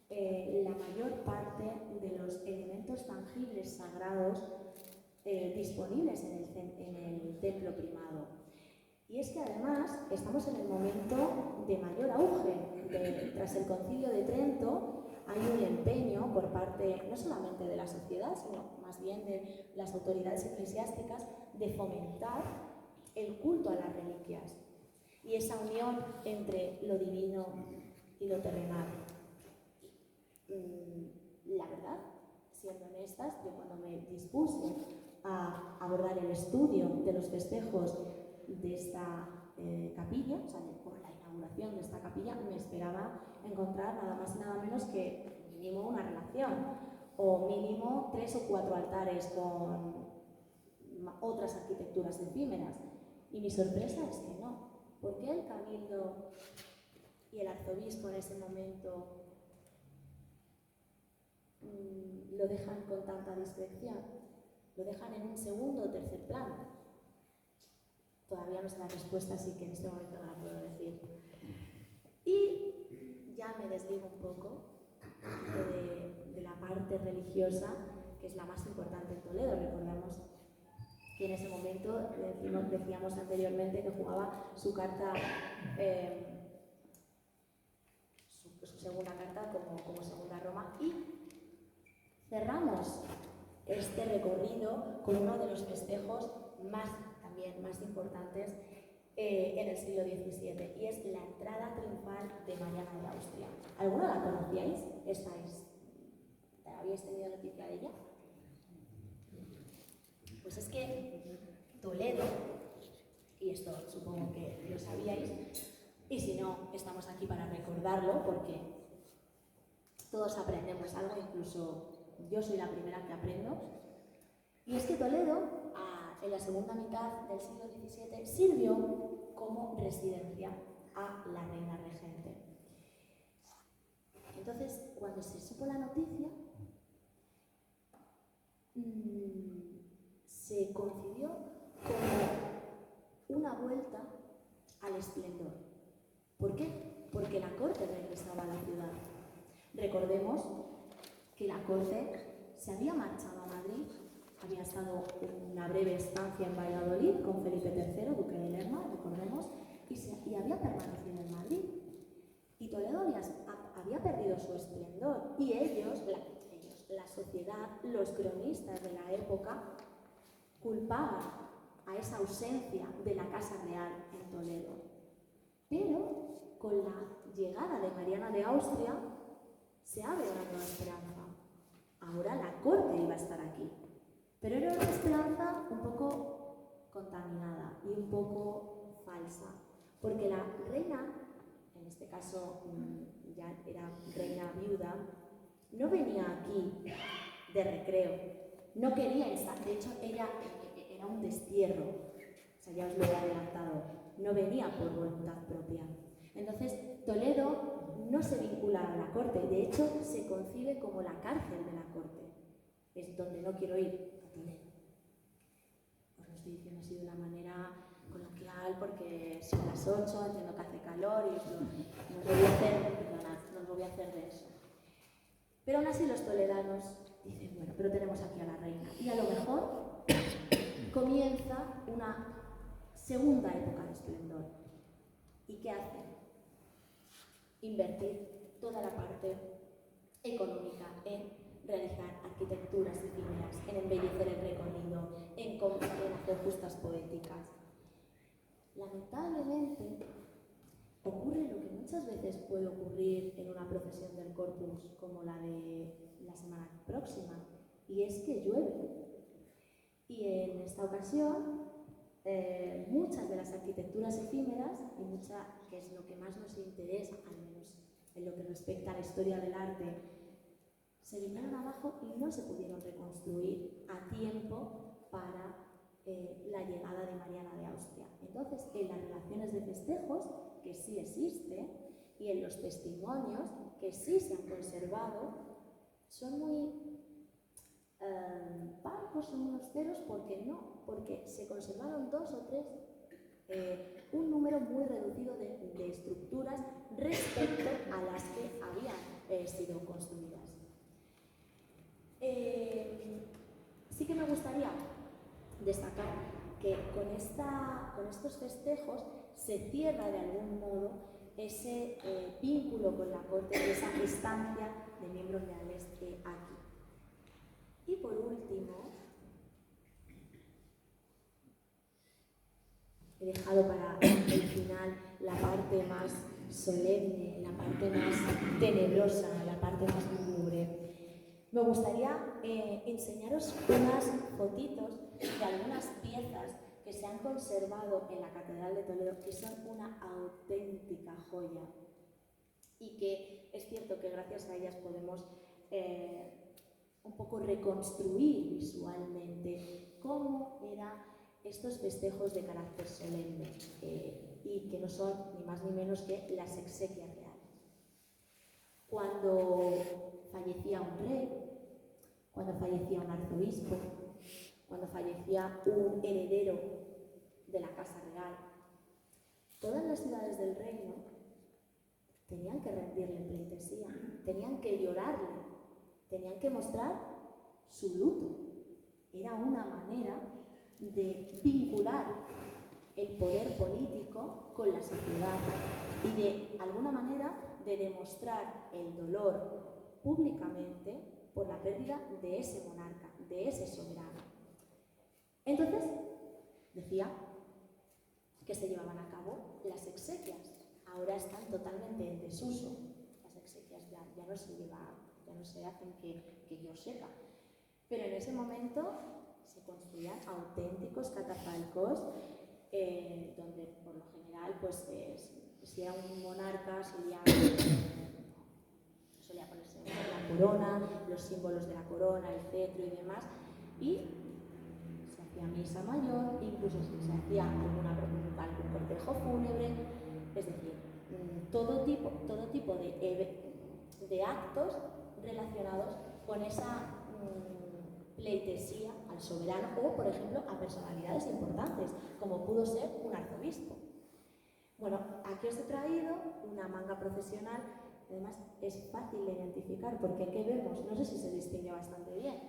la mayor parte de los elementos tangibles sagrados disponibles en el templo primado. Y es que además estamos en el momento de mayor auge. Tras el Concilio de Trento hay un empeño por parte no solamente de la sociedad, sino más bien de las autoridades eclesiásticas de fomentar el culto a las reliquias y esa unión entre lo divino y lo terrenal. La verdad, siendo honestas, yo cuando me dispuse a abordar el estudio de los festejos de esta capilla, o sea, por la inauguración de esta capilla, me esperaba encontrar nada más y nada menos que mínimo una relación, o mínimo 3 o 4 altares con otras arquitecturas efímeras. Y mi sorpresa es que no. ¿Por qué el cabildo y el arzobispo en ese momento lo dejan con tanta discreción? Lo dejan en un segundo o tercer plano. Todavía no sé la respuesta, así que en este momento no la puedo decir. Y ya me desligo un poco de la parte religiosa, que es la más importante en Toledo. Recordamos que en ese momento decíamos anteriormente que jugaba su carta, su segunda carta como segunda Roma, y cerramos este recorrido con uno de los festejos más importantes en el siglo XVII, y es la entrada triunfal de Mariana de Austria. ¿Alguno la conocíais? ¿Habíais tenido noticia de ella? Pues es que Toledo y y esto supongo que lo sabíais, y si no, estamos aquí para recordarlo, porque todos aprendemos algo, incluso yo soy la primera que aprendo, y es que Toledo, en la segunda mitad del siglo XVII, sirvió como residencia a la reina regente. Entonces, cuando se supo la noticia, se concibió como una vuelta al esplendor. ¿Por qué? Porque la corte regresaba a la ciudad. Recordemos que la corte se había marchado a Madrid, había estado una breve estancia en Valladolid con Felipe III, duque de Lerma, recordemos, y había permanecido en Madrid. Y Toledo había perdido su esplendor, y ellos, la sociedad, los cronistas de la época, culpaban a esa ausencia de la Casa Real en Toledo. Pero con la llegada de Mariana de Austria se abre una nueva esperanza. Ahora la corte iba a estar aquí, pero era una esperanza un poco contaminada y un poco falsa, porque la reina, en este caso ya era reina viuda, no venía aquí de recreo, no quería estar, de hecho ella era un destierro, o sea, ya os lo he adelantado, no venía por voluntad propia. Entonces Toledo no se vincula a la corte, de hecho se concibe como la cárcel de la corte, es donde no quiero ir, a Toledo. Os lo estoy diciendo así de una manera coloquial porque son las 8, entiendo que hace calor y no os voy a hacer, perdonad, no os voy a hacer de eso. Pero aún así los toledanos dicen, bueno, pero tenemos aquí a la reina. Y a lo mejor comienza una segunda época de esplendor. ¿Y qué hacen? Invertir toda la parte económica en realizar arquitecturas efímeras, en embellecer el recorrido, en hacer justas poéticas. Lamentablemente, ocurre lo que muchas veces puede ocurrir en una procesión del Corpus, como la de la semana próxima, y es que llueve. Y en esta ocasión, muchas de las arquitecturas efímeras, que es lo que más nos interesa, al menos en lo que respecta a la historia del arte, se vinieron abajo y no se pudieron reconstruir a tiempo para la llegada de Mariana de Austria. Entonces, en las relaciones de festejos, que sí existe, y en los testimonios, que sí se han conservado, son muy parcos, son muy austeros, porque se conservaron 2 o 3, un número muy reducido de estructuras respecto a las que habían sido construidas. Sí que me gustaría destacar que con estos festejos se cierra de algún modo ese vínculo con la corte y esa estancia de miembros reales aquí. Y por último, he dejado para el final la parte más solemne, la parte más tenebrosa, la parte más lúgubre. Me gustaría enseñaros unas fotitos de algunas piezas que se han conservado en la Catedral de Toledo, que son una auténtica joya y que es cierto que gracias a ellas podemos un poco reconstruir visualmente cómo eran estos festejos de carácter solemne y que no son ni más ni menos que las exequias reales. Cuando fallecía un rey, cuando fallecía un arzobispo, cuando fallecía un heredero de la Casa Real, todas las ciudades del reino tenían que rendirle pleitesía, tenían que llorarle, tenían que mostrar su luto. Era una manera de vincular el poder político con la sociedad y de alguna manera de demostrar el dolor públicamente por la pérdida de ese monarca, de ese soberano. Entonces, decía que se llevaban a cabo las exequias. Ahora están totalmente en desuso. Las exequias ya no se hacen que yo sepa. Pero en ese momento se construían auténticos catafalcos donde por lo general, pues, si era un monarca, solía ponerse la corona, los símbolos de la corona, el cetro y demás, y se hacía misa mayor, incluso se hacía algún cortejo fúnebre, es decir, todo tipo de actos relacionados con esa pleitesía al soberano o, por ejemplo, a personalidades importantes, como pudo ser un arzobispo. Bueno, aquí os he traído una manga procesional, además es fácil de identificar porque ¿qué vemos? No sé si se distingue bastante bien,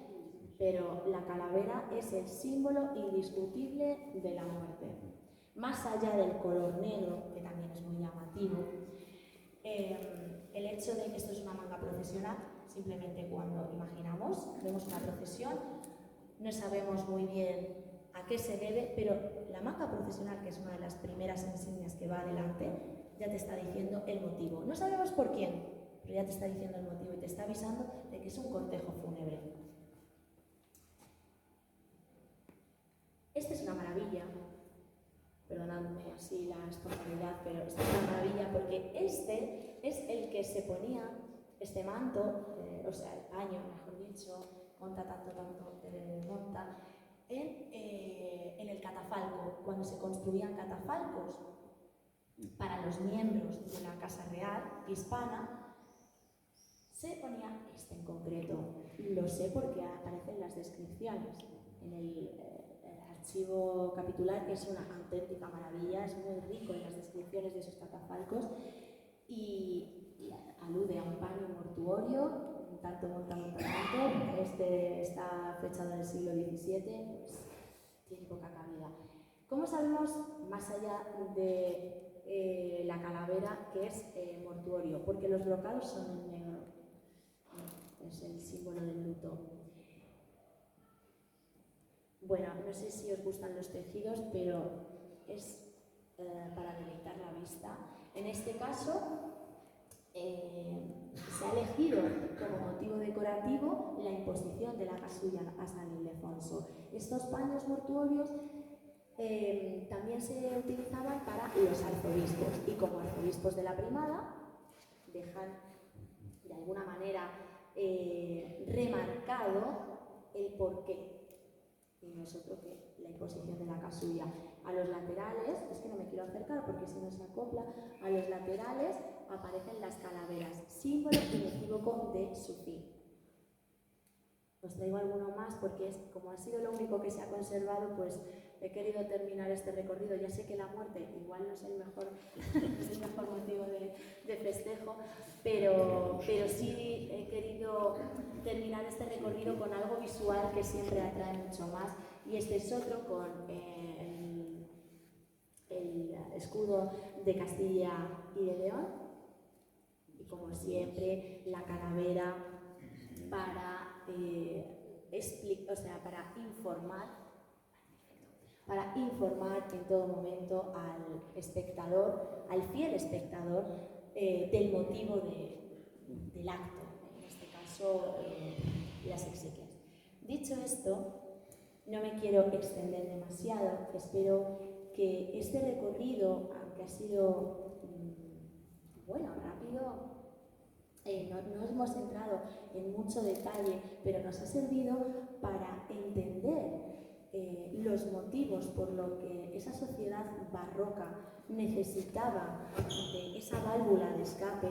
pero la calavera es el símbolo indiscutible de la muerte. Más allá del color negro, que también es muy llamativo, el hecho de que esto es una manga procesional, simplemente cuando vemos una procesión, no sabemos muy bien a qué se debe, pero la manga procesional, que es una de las primeras insignias que va adelante, ya te está diciendo el motivo. No sabemos por quién, pero ya te está diciendo el motivo y te está avisando de que es un cortejo fúnebre. Esta es una maravilla, perdonadme así la espontaneidad, pero esta es una maravilla porque este es el que se ponía, este manto, o sea, el paño, mejor dicho, monta, en el catafalco, cuando se construían catafalcos para los miembros de la Casa Real hispana, se ponía este en concreto. Lo sé porque aparecen las descripciones en el archivo capitular, que es una auténtica maravilla, es muy rico en las descripciones de esos catafalcos y alude a un paño mortuorio, tanto. Este está fechado en el siglo XVII, pues tiene poca cabida. ¿Cómo sabemos, más allá de la calavera, que es mortuorio? Porque los brocados son en negro, es el símbolo del luto. Bueno, no sé si os gustan los tejidos, pero es para deleitar la vista. En este caso, se ha elegido como motivo decorativo la imposición de la casulla a San Ildefonso. Estos paños mortuorios también se utilizaban para los arzobispos y como arzobispos de la primada dejan de alguna manera remarcado el porqué. Y no es otro que la imposición de la casulla. A los laterales, es que no me quiero acercar porque si no se acopla, a los laterales aparecen las calaveras, símbolo inequívoco de su fin. Os traigo alguno más porque como ha sido lo único que se ha conservado, pues he querido terminar este recorrido. Ya sé que la muerte igual no es el mejor, motivo de festejo, pero sí he querido terminar este recorrido con algo visual que siempre atrae mucho más, y este es otro con el escudo de Castilla y de León, y como siempre la calavera para informar en todo momento al espectador, al fiel espectador, del motivo del acto, en este caso las exequias. Dicho esto, no me quiero extender demasiado, espero que este recorrido, aunque ha sido rápido, no hemos entrado en mucho detalle, pero nos ha servido para entender los motivos por los que esa sociedad barroca necesitaba de esa válvula de escape,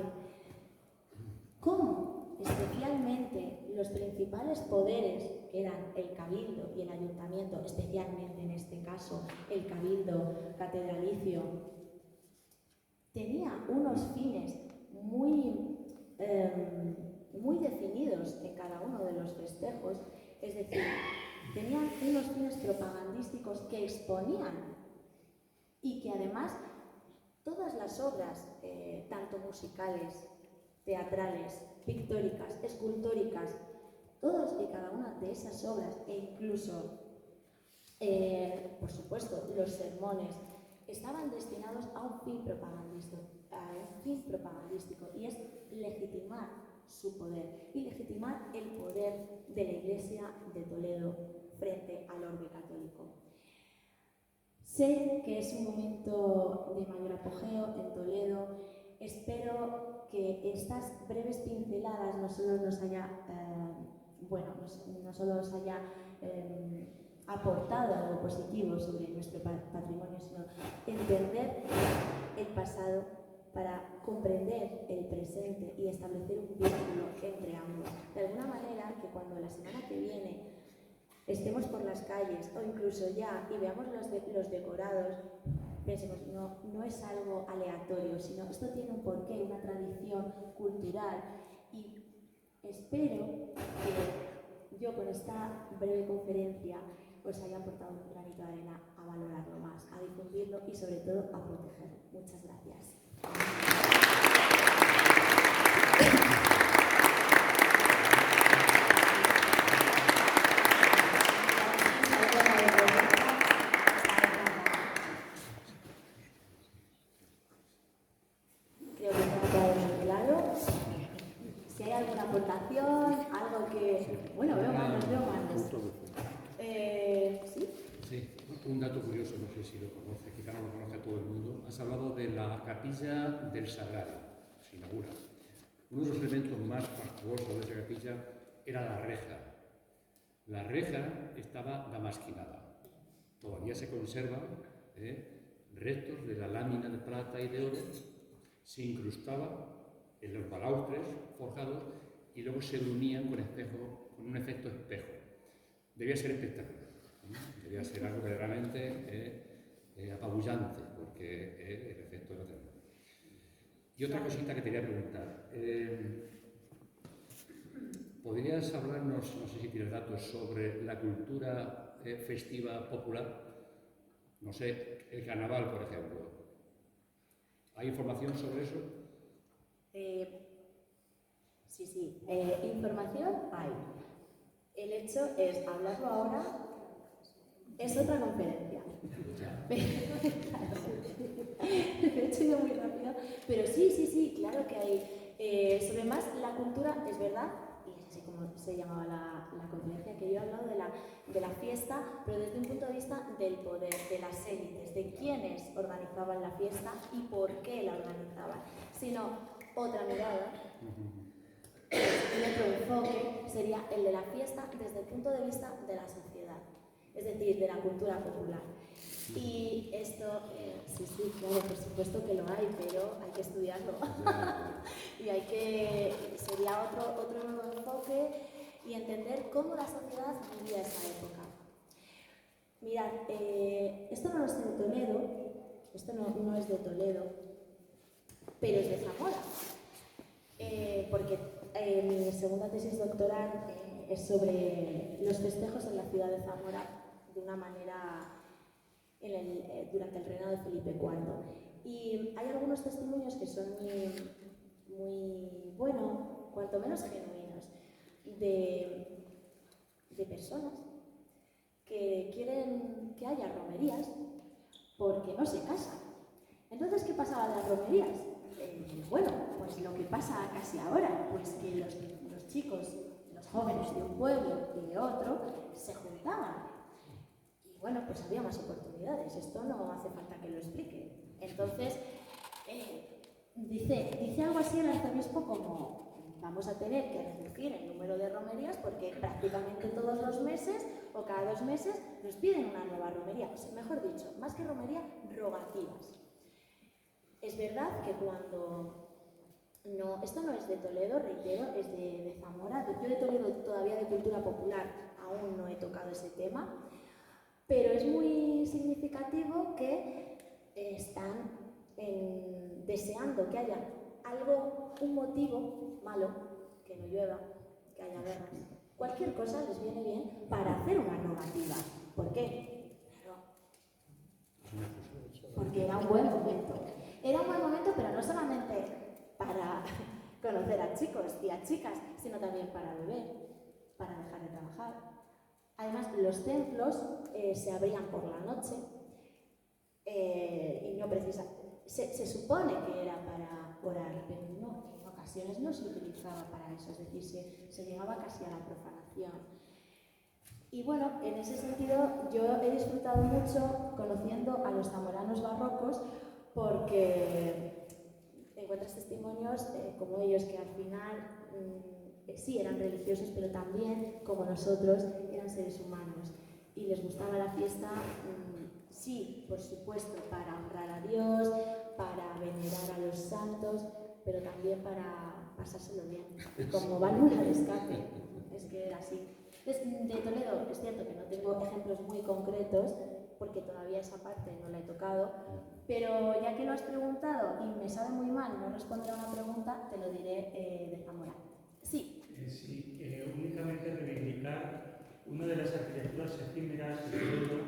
cómo especialmente los principales poderes, que eran el cabildo y el ayuntamiento, especialmente en este caso el cabildo catedralicio, tenía unos fines muy definidos en cada uno de los festejos, es decir, tenían unos fines propagandísticos que exponían y que además todas las obras, tanto musicales, teatrales, pictóricas, escultóricas, todas y cada una de esas obras e incluso, por supuesto, los sermones, estaban destinados a un fin propagandístico, y es legitimar su poder y legitimar el poder de la Iglesia de Toledo frente al orbe católico. Sé que es un momento de mayor apogeo en Toledo. Espero que estas breves pinceladas no solo nos haya, no solo os haya aportado algo positivo sobre nuestro patrimonio, sino entender el pasado para comprender el presente y establecer un vínculo entre ambos. De alguna manera, que cuando la semana que viene estemos por las calles o incluso ya y veamos los decorados, pensemos, no es algo aleatorio, sino esto tiene un porqué, una tradición cultural, y espero que yo con esta breve conferencia os haya aportado un granito de arena a valorarlo más, a difundirlo y sobre todo a protegerlo. Muchas gracias. Creo que me ha quedado muy claro. Si hay alguna aportación, algo que... Bueno, veo manos. ¿Sí? Sí, un dato curioso, no sé si lo conoce, quizá no lo conozca todo el mundo. Has hablado de la capilla del Sagrario, se inaugura. Uno de los elementos más fastuosos de esa capilla era la reja. La reja estaba damasquinada. Todavía se conservan restos de la lámina de plata y de oro. Se incrustaba en los balaustres forjados y luego se unían con un efecto espejo. Debía ser espectacular. Debía ser algo verdaderamente apabullante, porque el efecto era tremendo. Y otra cosita que te quería preguntar. ¿Podrías hablarnos, no sé si tienes datos, sobre la cultura festiva popular? No sé, el carnaval, por ejemplo. ¿Hay información sobre eso? Sí. Información hay. El hecho es hablarlo ahora. Es otra conferencia. He hecho ido muy rápido, pero sí, claro que hay. Sobre más la cultura, es verdad, y es así como se llamaba la conferencia, que yo he hablado de la fiesta, pero desde un punto de vista del poder, de las élites, de quiénes organizaban la fiesta y por qué la organizaban. Sino otra mirada, y otro enfoque sería el de la fiesta desde el punto de vista de la sociedad, es decir, de la cultura popular. Y esto, sí, claro, por supuesto que lo hay, pero hay que estudiarlo. Y sería otro nuevo enfoque y entender cómo la sociedad vivía esa época. Mirad, esto no es de Toledo, esto no es de Toledo, pero es de Zamora. Porque mi segunda tesis doctoral es sobre los festejos en la ciudad de Zamora de una manera durante el reinado de Felipe IV. Y hay algunos testimonios que son muy bueno, cuanto menos genuinos, de personas que quieren que haya romerías porque no se casan. Entonces, ¿qué pasaba en las romerías? Bueno, pues lo que pasa casi ahora, pues que los chicos, los jóvenes de un pueblo y de otro se juntaban. Y bueno, pues había más oportunidades. Esto no hace falta que lo explique. Entonces, dice algo así el arzobispo como: vamos a tener que reducir el número de romerías porque prácticamente todos los meses o cada 2 meses nos piden una nueva romería. O sea, mejor dicho, más que romería, rogativas. Es verdad que esto no es de Toledo, reitero, es de Zamora. Yo de Toledo todavía de cultura popular aún no he tocado ese tema, pero es muy significativo que están deseando que haya algo, un motivo malo, que no llueva, que haya guerras. Cualquier cosa les viene bien para hacer una rogativa. ¿Por qué? Claro, porque era un buen momento. Era un buen momento, pero no solamente para conocer a chicos y a chicas, sino también para beber, para dejar de trabajar. Además, los templos se abrían por la noche y no precisamente. Se supone que era para orar, pero no, en ocasiones no se utilizaba para eso, es decir, se llegaba casi a la profanación. Y bueno, en ese sentido yo he disfrutado mucho conociendo a los zamoranos barrocos porque encuentras testimonios como ellos que al final sí eran religiosos, pero también, como nosotros, eran seres humanos y les gustaba la fiesta, sí, por supuesto, para honrar a Dios, para venerar a los santos, pero también para pasárselo bien, y como válvula de escape, es que era así. Entonces, de Toledo es cierto que no tengo ejemplos muy concretos, porque todavía esa parte no la he tocado, pero ya que lo has preguntado y me sabe muy mal no responder a una pregunta, te lo diré de Zamora. Sí. Sí, únicamente reivindicar una de las arquitecturas efímeras de Toledo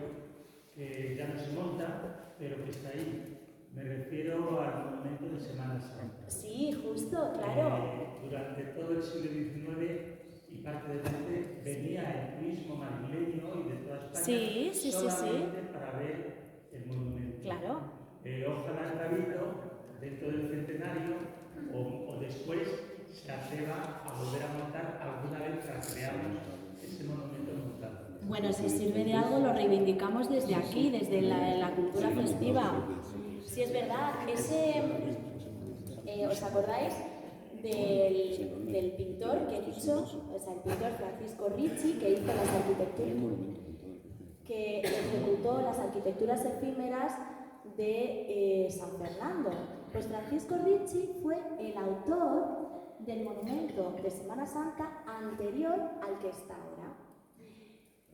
que ya no se monta, pero que está ahí. Me refiero al monumento de Semana Santa. Sí, justo, claro. Durante todo el siglo XIX y parte del XX venía el turismo madrileño y de toda España solamente para ver el monumento. Claro. Ojalá el Cabildo, dentro del centenario o después, se atreva a volver a montar alguna vez para que veamos ese monumento montado. Bueno, si sirve de algo lo reivindicamos desde aquí, desde la cultura festiva. Sí, es verdad, ¿os acordáis del pintor que he dicho? O sea, el pintor Francisco Ricci, que hizo las arquitecturas, que ejecutó las arquitecturas efímeras de San Fernando. Pues Francisco Ricci fue el autor del monumento de Semana Santa anterior al que está ahora.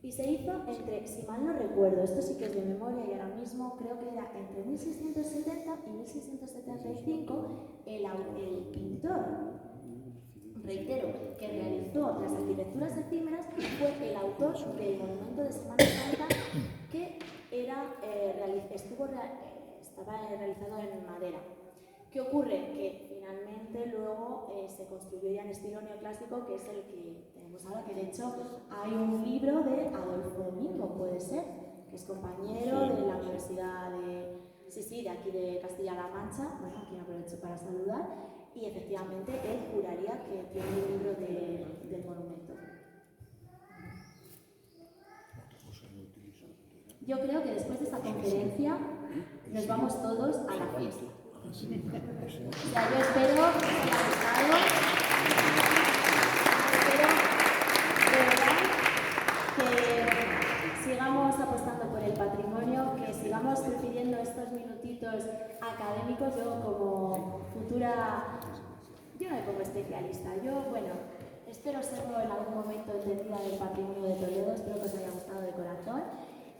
Y se hizo entre, si mal no recuerdo, esto sí que es de memoria y ahora mismo creo que era entre 1670 y 1675, el pintor, reitero, que realizó las arquitecturas efímeras fue el autor del monumento de Semana Santa que estaba realizado en madera. ¿Qué ocurre? Que finalmente luego se construyó ya en estilo neoclásico, que es el que tenemos ahora, que de hecho hay un libro de Adolfo Mingo, puede ser, que es compañero de la Universidad de aquí de Castilla-La Mancha, bueno, aquí aprovecho para saludar, y efectivamente él juraría que tiene el libro del monumento. Yo creo que después de esta conferencia nos vamos todos a la fiesta. O sea, yo espero que os haya gustado. Espero, de verdad, que sigamos apostando por el patrimonio, que sigamos prefiriendo estos minutitos académicos. Yo como futura, yo no me pongo especialista, espero serlo en algún momento entendida del patrimonio de Toledo. Espero que os haya gustado de corazón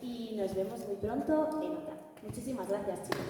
y nos vemos muy pronto en otra. Muchísimas gracias, chicos.